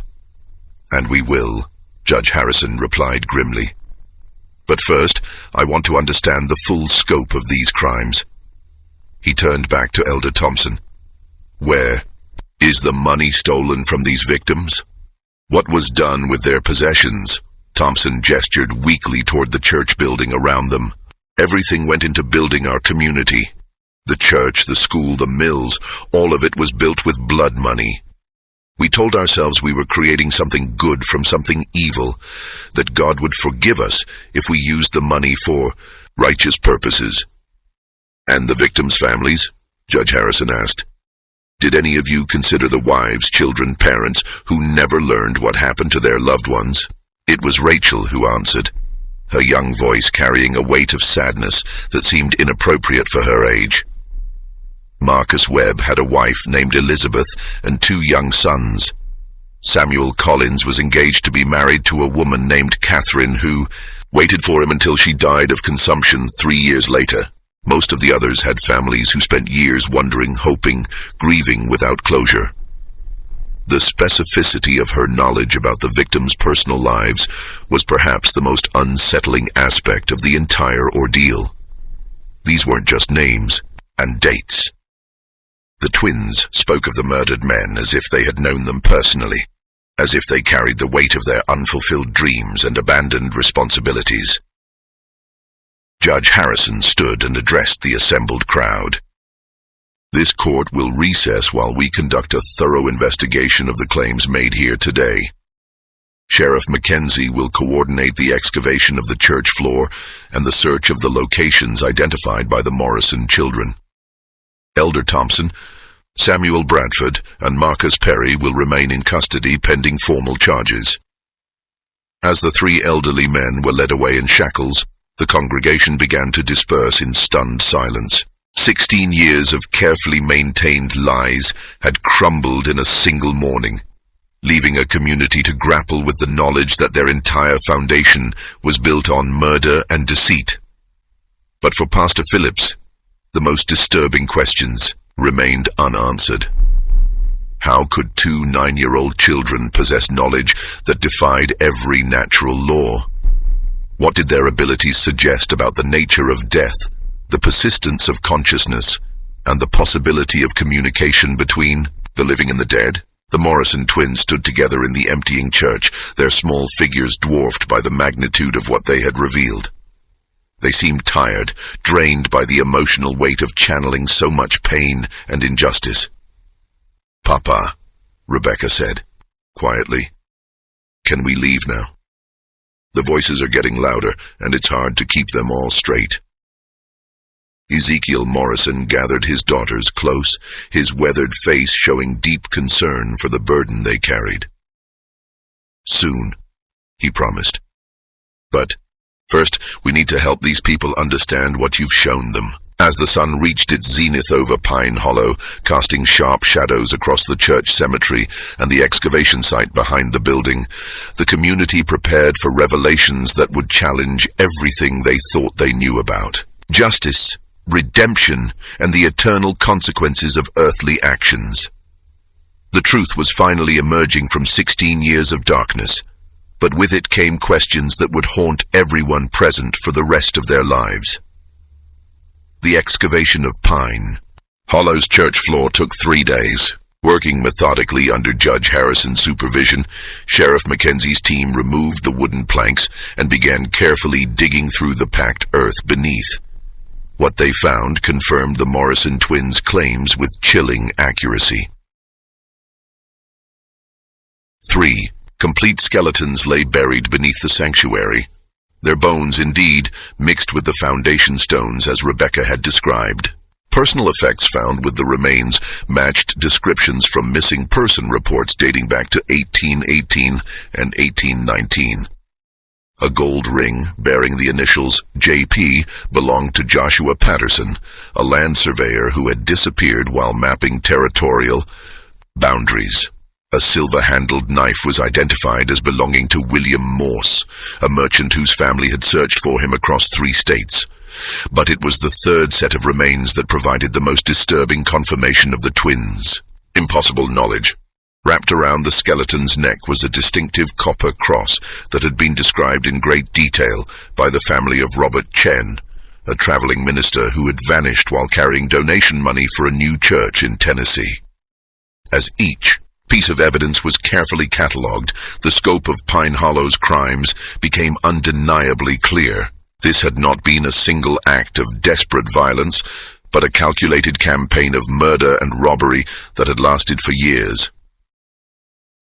"And we will," Judge Harrison replied grimly. "But first, I want to understand the full scope of these crimes." He turned back to Elder Thompson. "Where is the money stolen from these victims? What was done with their possessions?" Thompson gestured weakly toward the church building around them. "Everything went into building our community. The church, the school, the mills, all of it was built with blood money. We told ourselves we were creating something good from something evil, that God would forgive us if we used the money for righteous purposes." "And the victims' families?" Judge Harrison asked. "Did any of you consider the wives, children, parents who never learned what happened to their loved ones?" It was Rachel who answered, her young voice carrying a weight of sadness that seemed inappropriate for her age. "Marcus Webb had a wife named Elizabeth and 2 young sons. Samuel Collins was engaged to be married to a woman named Catherine who waited for him until she died of consumption 3 years later. Most of the others had families who spent years wondering, hoping, grieving without closure." The specificity of her knowledge about the victims' personal lives was perhaps the most unsettling aspect of the entire ordeal. These weren't just names and dates. The twins spoke of the murdered men as if they had known them personally, as if they carried the weight of their unfulfilled dreams and abandoned responsibilities. Judge Harrison stood and addressed the assembled crowd. "This court will recess while we conduct a thorough investigation of the claims made here today. Sheriff Mackenzie will coordinate the excavation of the church floor and the search of the locations identified by the Morrison children. Elder Thompson, Samuel Bradford, and Marcus Perry will remain in custody pending formal charges." As the 3 elderly men were led away in shackles, the congregation began to disperse in stunned silence. 16 years of carefully maintained lies had crumbled in a single morning, leaving a community to grapple with the knowledge that their entire foundation was built on murder and deceit. But for Pastor Phillips, the most disturbing questions remained unanswered. How could 2 9-year-old children possess knowledge that defied every natural law? What did their abilities suggest about the nature of death, the persistence of consciousness, and the possibility of communication between the living and the dead? The Morrison twins stood together in the emptying church, their small figures dwarfed by the magnitude of what they had revealed. They seemed tired, drained by the emotional weight of channeling so much pain and injustice. "Papa," Rebecca said, quietly, "can we leave now? The voices are getting louder, and it's hard to keep them all straight." Ezekiel Morrison gathered his daughters close, his weathered face showing deep concern for the burden they carried. "Soon," he promised. "But first, we need to help these people understand what you've shown them." As the sun reached its zenith over Pine Hollow, casting sharp shadows across the church cemetery and the excavation site behind the building, the community prepared for revelations that would challenge everything they thought they knew about. Justice, redemption, and the eternal consequences of earthly actions. The truth was finally emerging from 16 years of darkness, but with it came questions that would haunt everyone present for the rest of their lives. The excavation of Pine Hollow's church floor took 3 days. Working methodically under Judge Harrison's supervision, Sheriff Mackenzie's team removed the wooden planks and began carefully digging through the packed earth beneath. What they found confirmed the Morrison twins' claims with chilling accuracy. 3. Complete skeletons lay buried beneath the sanctuary. Their bones, indeed, mixed with the foundation stones as Rebecca had described. Personal effects found with the remains matched descriptions from missing person reports dating back to 1818 and 1819. A gold ring bearing the initials J.P. belonged to Joshua Patterson, a land surveyor who had disappeared while mapping territorial boundaries. A silver-handled knife was identified as belonging to William Morse, a merchant whose family had searched for him across 3 states. But it was the third set of remains that provided the most disturbing confirmation of the twins. Impossible knowledge. Wrapped around the skeleton's neck was a distinctive copper cross that had been described in great detail by the family of Robert Chen, a traveling minister who had vanished while carrying donation money for a new church in Tennessee. As each piece of evidence was carefully catalogued, the scope of Pine Hollow's crimes became undeniably clear. This had not been a single act of desperate violence, but a calculated campaign of murder and robbery that had lasted for years.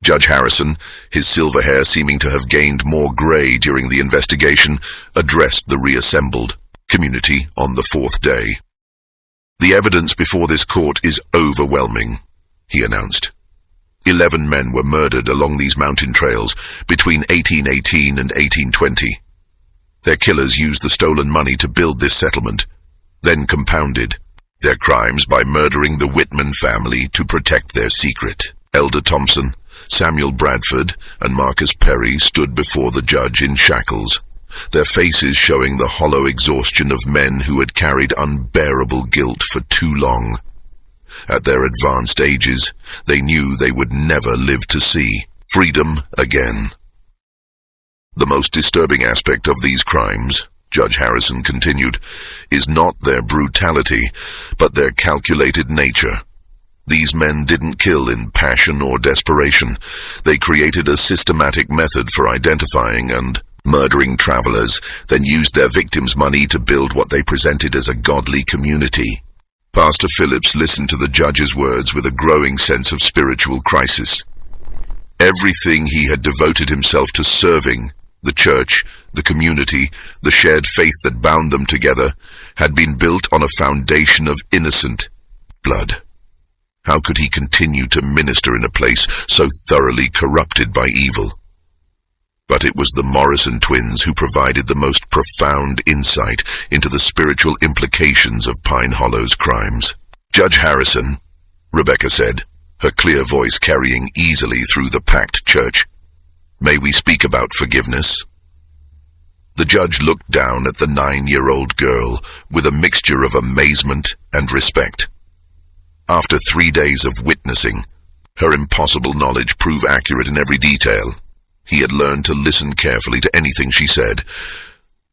Judge Harrison, his silver hair seeming to have gained more gray during the investigation, addressed the reassembled community on the 4th day. "The evidence before this court is overwhelming," he announced. 11 men were murdered along these mountain trails between 1818 and 1820. Their killers used the stolen money to build this settlement, then compounded their crimes by murdering the Whitman family to protect their secret. Elder Thompson, Samuel Bradford, and Marcus Perry stood before the judge in shackles, their faces showing the hollow exhaustion of men who had carried unbearable guilt for too long. At their advanced ages, they knew they would never live to see freedom again. "The most disturbing aspect of these crimes," Judge Harrison continued, "is not their brutality, but their calculated nature. These men didn't kill in passion or desperation. They created a systematic method for identifying and murdering travelers, then used their victims' money to build what they presented as a godly community." Pastor Phillips listened to the judge's words with a growing sense of spiritual crisis. Everything he had devoted himself to serving, the church, the community, the shared faith that bound them together, had been built on a foundation of innocent blood. How could he continue to minister in a place so thoroughly corrupted by evil? But it was the Morrison twins who provided the most profound insight into the spiritual implications of Pine Hollow's crimes. "Judge Harrison," Rebecca said, her clear voice carrying easily through the packed church, "may we speak about forgiveness?" The judge looked down at the 9-year-old girl with a mixture of amazement and respect. After 3 days of witnessing, her impossible knowledge proved accurate in every detail. He had learned to listen carefully to anything she said.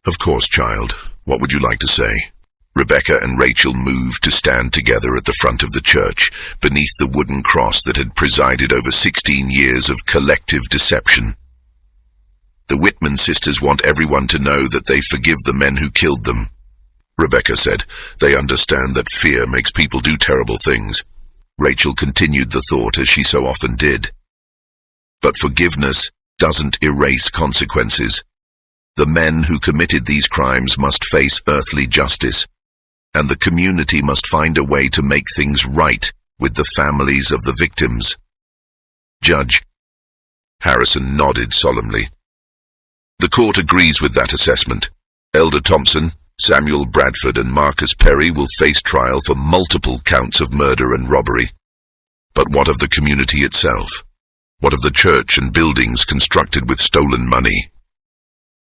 "Of course, child. What would you like to say?" Rebecca and Rachel moved to stand together at the front of the church, beneath the wooden cross that had presided over 16 years of collective deception. "The Whitman sisters want everyone to know that they forgive the men who killed them," Rebecca said. "They understand that fear makes people do terrible things." Rachel continued the thought as she so often did. "But forgiveness doesn't erase consequences. The men who committed these crimes must face earthly justice, and the community must find a way to make things right with the families of the victims." Judge Harrison nodded solemnly. "The court agrees with that assessment. Elder Thompson, Samuel Bradford, and Marcus Perry will face trial for multiple counts of murder and robbery. But what of the community itself? What of the church and buildings constructed with stolen money?"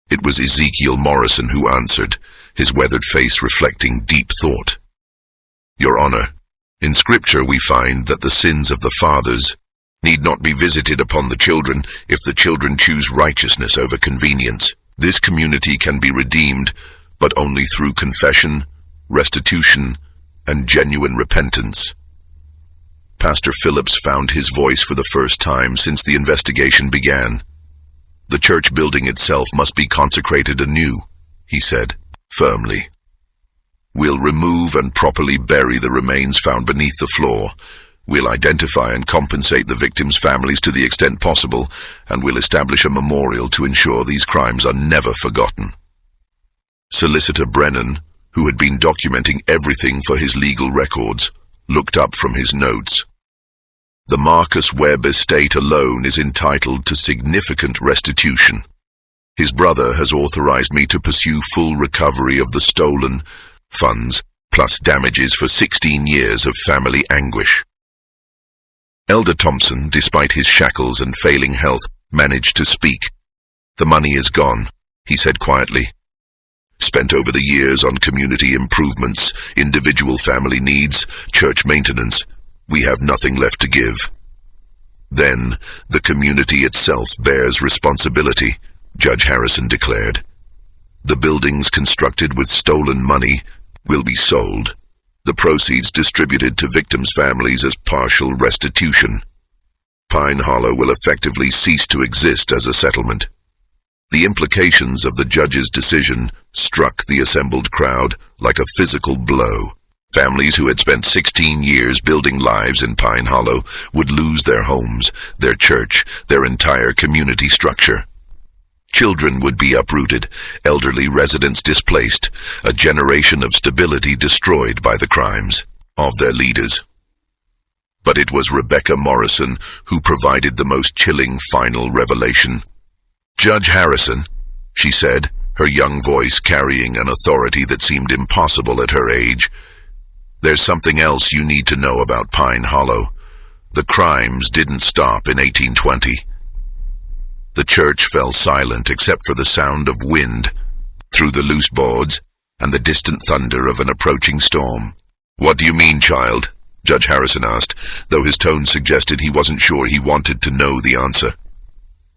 It was Ezekiel Morrison who answered, his weathered face reflecting deep thought. "Your Honor, in Scripture we find that the sins of the fathers need not be visited upon the children if the children choose righteousness over convenience. This community can be redeemed, but only through confession, restitution, and genuine repentance. Pastor Phillips found his voice for the first time since the investigation began. The church building itself must be consecrated anew, he said, firmly. We'll remove and properly bury the remains found beneath the floor. We'll identify and compensate the victims' families to the extent possible, and we'll establish a memorial to ensure these crimes are never forgotten. Solicitor Brennan, who had been documenting everything for his legal records, looked up from his notes. The Marcus Webb estate alone is entitled to significant restitution. His brother has authorized me to pursue full recovery of the stolen funds, plus damages for 16 years of family anguish. Elder Thompson, despite his shackles and failing health, managed to speak. The money is gone, he said quietly. Spent over the years on community improvements, individual family needs, church maintenance, we have nothing left to give. Then, the community itself bears responsibility, Judge Harrison declared. The buildings constructed with stolen money will be sold, the proceeds distributed to victims' families as partial restitution. Pine Hollow will effectively cease to exist as a settlement. The implications of the judge's decision struck the assembled crowd like a physical blow. Families who had spent 16 years building lives in Pine Hollow would lose their homes, their church, their entire community structure. Children would be uprooted, elderly residents displaced, a generation of stability destroyed by the crimes of their leaders. But it was Rebecca Morrison who provided the most chilling final revelation. "Judge Harrison," she said, her young voice carrying an authority that seemed impossible at her age, "there's something else you need to know about Pine Hollow. The crimes didn't stop in 1820. The church fell silent except for the sound of wind through the loose boards and the distant thunder of an approaching storm." "What do you mean, child?" Judge Harrison asked, though his tone suggested he wasn't sure he wanted to know the answer.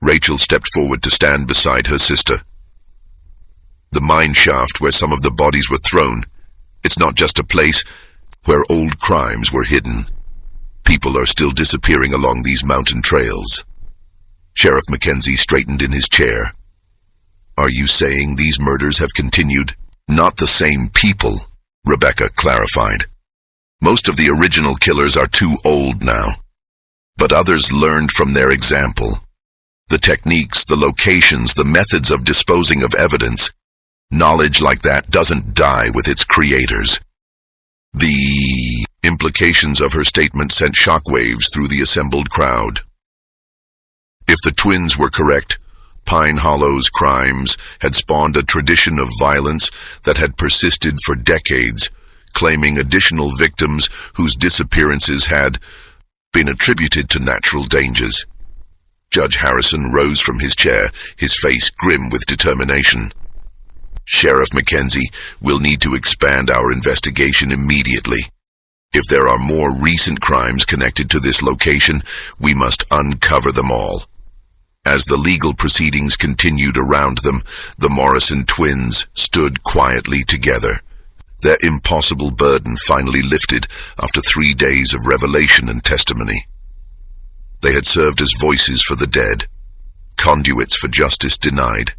Rachel stepped forward to stand beside her sister. "The mine shaft where some of the bodies were thrown. It's not just a place where old crimes were hidden. People are still disappearing along these mountain trails." Sheriff Mackenzie straightened in his chair. "Are you saying these murders have continued?" "Not the same people," Rebecca clarified. "Most of the original killers are too old now, but others learned from their example. The techniques, the locations, the methods of disposing of evidence. Knowledge like that doesn't die with its creators." The implications of her statement sent shockwaves through the assembled crowd. If the twins were correct, Pine Hollow's crimes had spawned a tradition of violence that had persisted for decades, claiming additional victims whose disappearances had been attributed to natural dangers. Judge Harrison rose from his chair, his face grim with determination. "Sheriff Mackenzie, we'll need to expand our investigation immediately. If there are more recent crimes connected to this location, we must uncover them all." As the legal proceedings continued around them, the Morrison twins stood quietly together. Their impossible burden finally lifted after 3 days of revelation and testimony. They had served as voices for the dead, conduits for justice denied,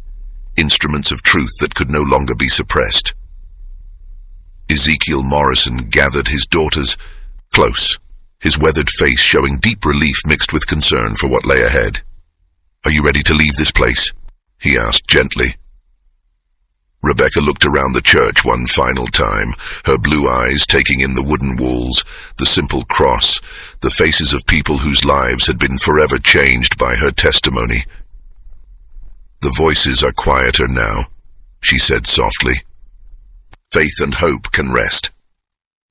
instruments of truth that could no longer be suppressed. Ezekiel Morrison gathered his daughters close, his weathered face showing deep relief mixed with concern for what lay ahead. "Are you ready to leave this place?" he asked gently. Rebecca looked around the church one final time, her blue eyes taking in the wooden walls, the simple cross, the faces of people whose lives had been forever changed by her testimony. "The voices are quieter now," she said softly. "Faith and hope can rest."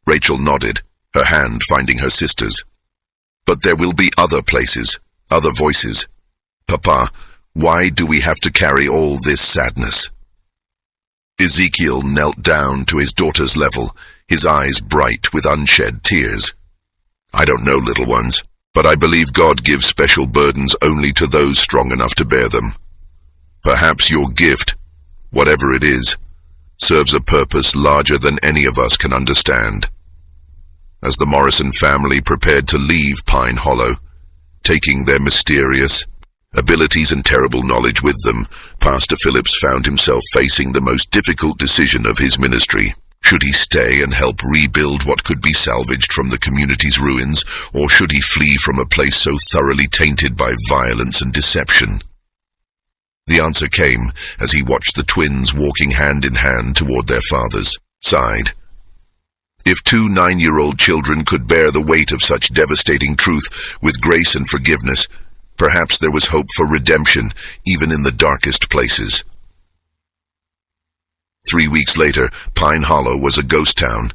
Rachel nodded, her hand finding her sister's. "But there will be other places, other voices. Papa, why do we have to carry all this sadness?" Ezekiel knelt down to his daughter's level, his eyes bright with unshed tears. "I don't know, little ones, But I believe God gives special burdens only to those strong enough to bear them. Perhaps your gift, whatever it is, serves a purpose larger than any of us can understand. As the Morrison family prepared to leave Pine Hollow, taking their mysterious abilities and terrible knowledge with them, Pastor Phillips found himself facing the most difficult decision of his ministry. Should he stay and help rebuild what could be salvaged from the community's ruins, or should he flee from a place so thoroughly tainted by violence and deception? The answer came as he watched the twins walking hand in hand toward their father's side. If two 9-year-old children could bear the weight of such devastating truth with grace and forgiveness, perhaps there was hope for redemption even in the darkest places. 3 weeks later, Pine Hollow was a ghost town.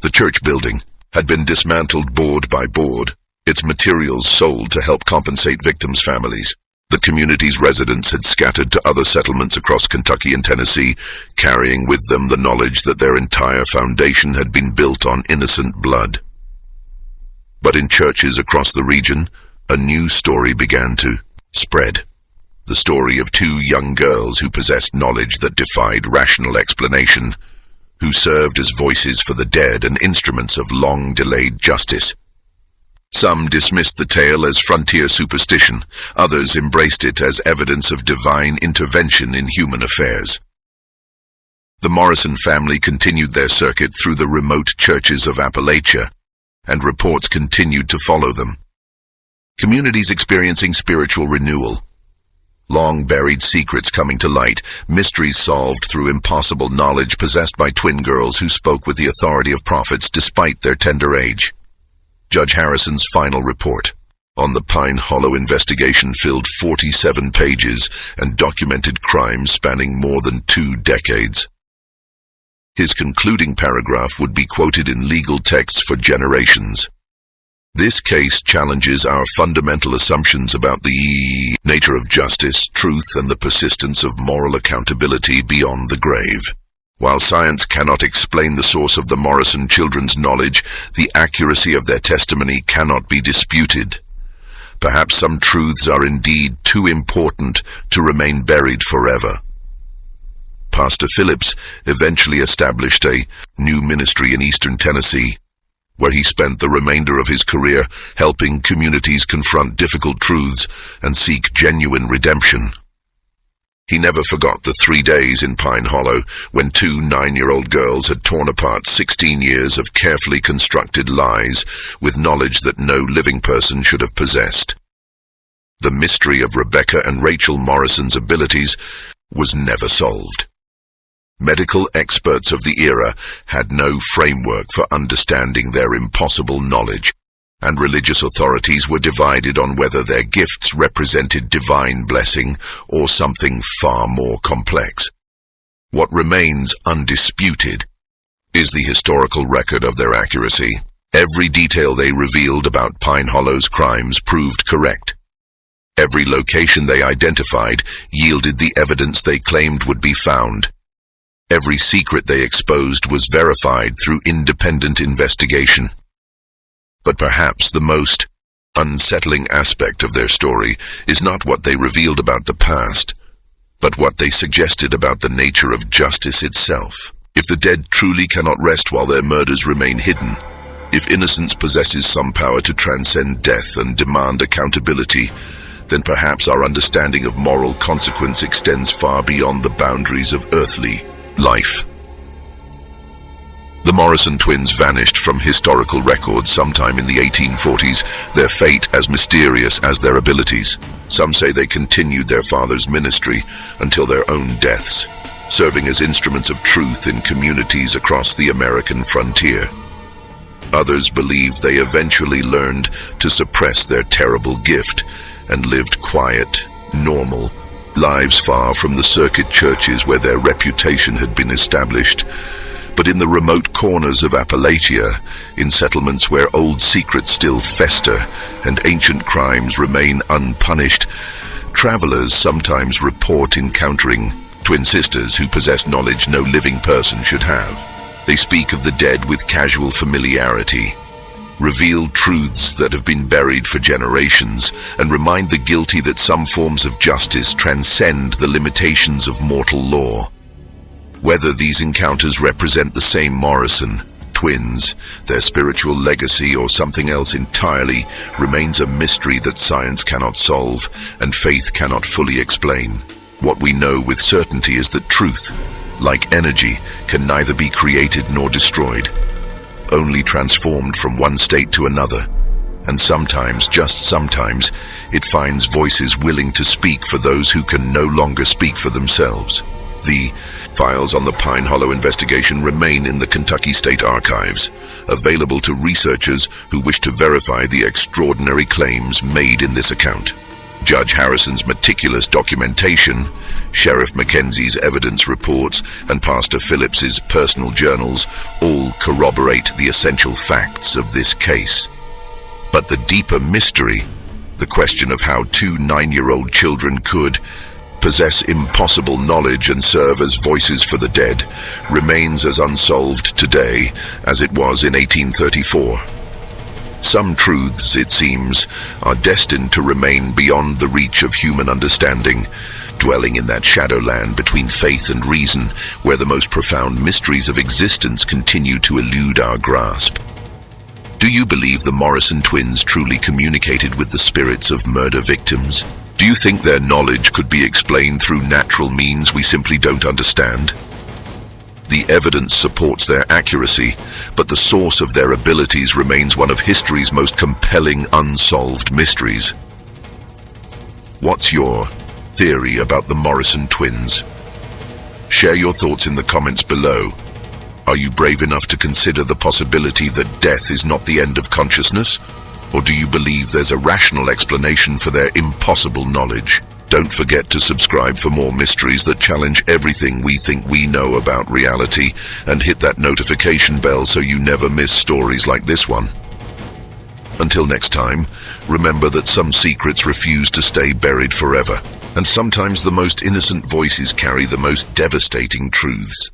The church building had been dismantled board by board, its materials sold to help compensate victims' families. The community's residents had scattered to other settlements across Kentucky and Tennessee, carrying with them the knowledge that their entire foundation had been built on innocent blood. But in churches across the region, a new story began to spread. The story of two young girls who possessed knowledge that defied rational explanation, who served as voices for the dead and instruments of long-delayed justice. Some dismissed the tale as frontier superstition, others embraced it as evidence of divine intervention in human affairs. The Morrison family continued their circuit through the remote churches of Appalachia, and reports continued to follow them. Communities experiencing spiritual renewal, long-buried secrets coming to light, mysteries solved through impossible knowledge possessed by twin girls who spoke with the authority of prophets despite their tender age. Judge Harrison's final report on the Pine Hollow investigation filled 47 pages and documented crimes spanning more than 2 decades. His concluding paragraph would be quoted in legal texts for generations. This case challenges our fundamental assumptions about the nature of justice, truth, and the persistence of moral accountability beyond the grave. While science cannot explain the source of the Morrison children's knowledge, the accuracy of their testimony cannot be disputed. Perhaps some truths are indeed too important to remain buried forever. Pastor Phillips eventually established a new ministry in eastern Tennessee, where he spent the remainder of his career helping communities confront difficult truths and seek genuine redemption. He never forgot the 3 days in Pine Hollow when 2 9-year-old girls had torn apart 16 years of carefully constructed lies with knowledge that no living person should have possessed. The mystery of Rebecca and Rachel Morrison's abilities was never solved. Medical experts of the era had no framework for understanding their impossible knowledge, and religious authorities were divided on whether their gifts represented divine blessing or something far more complex. What remains undisputed is the historical record of their accuracy. Every detail they revealed about Pine Hollow's crimes proved correct. Every location they identified yielded the evidence they claimed would be found. Every secret they exposed was verified through independent investigation. But perhaps the most unsettling aspect of their story is not what they revealed about the past, but what they suggested about the nature of justice itself. If the dead truly cannot rest while their murders remain hidden, if innocence possesses some power to transcend death and demand accountability, then perhaps our understanding of moral consequence extends far beyond the boundaries of earthly life. The Morrison twins vanished from historical records sometime in the 1840s, their fate as mysterious as their abilities. Some say they continued their father's ministry until their own deaths, serving as instruments of truth in communities across the American frontier. Others believe they eventually learned to suppress their terrible gift and lived quiet, normal lives far from the circuit churches where their reputation had been established. But in the remote corners of Appalachia, in settlements where old secrets still fester and ancient crimes remain unpunished, travelers sometimes report encountering twin sisters who possess knowledge no living person should have. They speak of the dead with casual familiarity, reveal truths that have been buried for generations, and remind the guilty that some forms of justice transcend the limitations of mortal law. Whether these encounters represent the same Morrison twins, their spiritual legacy, or something else entirely, remains a mystery that science cannot solve and faith cannot fully explain. What we know with certainty is that truth, like energy, can neither be created nor destroyed, only transformed from one state to another. And sometimes, just sometimes, it finds voices willing to speak for those who can no longer speak for themselves. The files on the Pine Hollow investigation remain in the Kentucky State Archives, available to researchers who wish to verify the extraordinary claims made in this account. Judge Harrison's meticulous documentation, Sheriff Mackenzie's evidence reports, and Pastor Phillips's personal journals all corroborate the essential facts of this case. But the deeper mystery, the question of how two 9-year-old children could possess impossible knowledge and serve as voices for the dead, remains as unsolved today as it was in 1834. Some truths, it seems, are destined to remain beyond the reach of human understanding, dwelling in that shadowland between faith and reason, where the most profound mysteries of existence continue to elude our grasp. Do you believe the Morrison twins truly communicated with the spirits of murder victims? Do you think their knowledge could be explained through natural means we simply don't understand? The evidence supports their accuracy, but the source of their abilities remains one of history's most compelling unsolved mysteries. What's your theory about the Morrison twins? Share your thoughts in the comments below. Are you brave enough to consider the possibility that death is not the end of consciousness? Or do you believe there's a rational explanation for their impossible knowledge? Don't forget to subscribe for more mysteries that challenge everything we think we know about reality, and hit that notification bell so you never miss stories like this one. Until next time, remember that some secrets refuse to stay buried forever, and sometimes the most innocent voices carry the most devastating truths.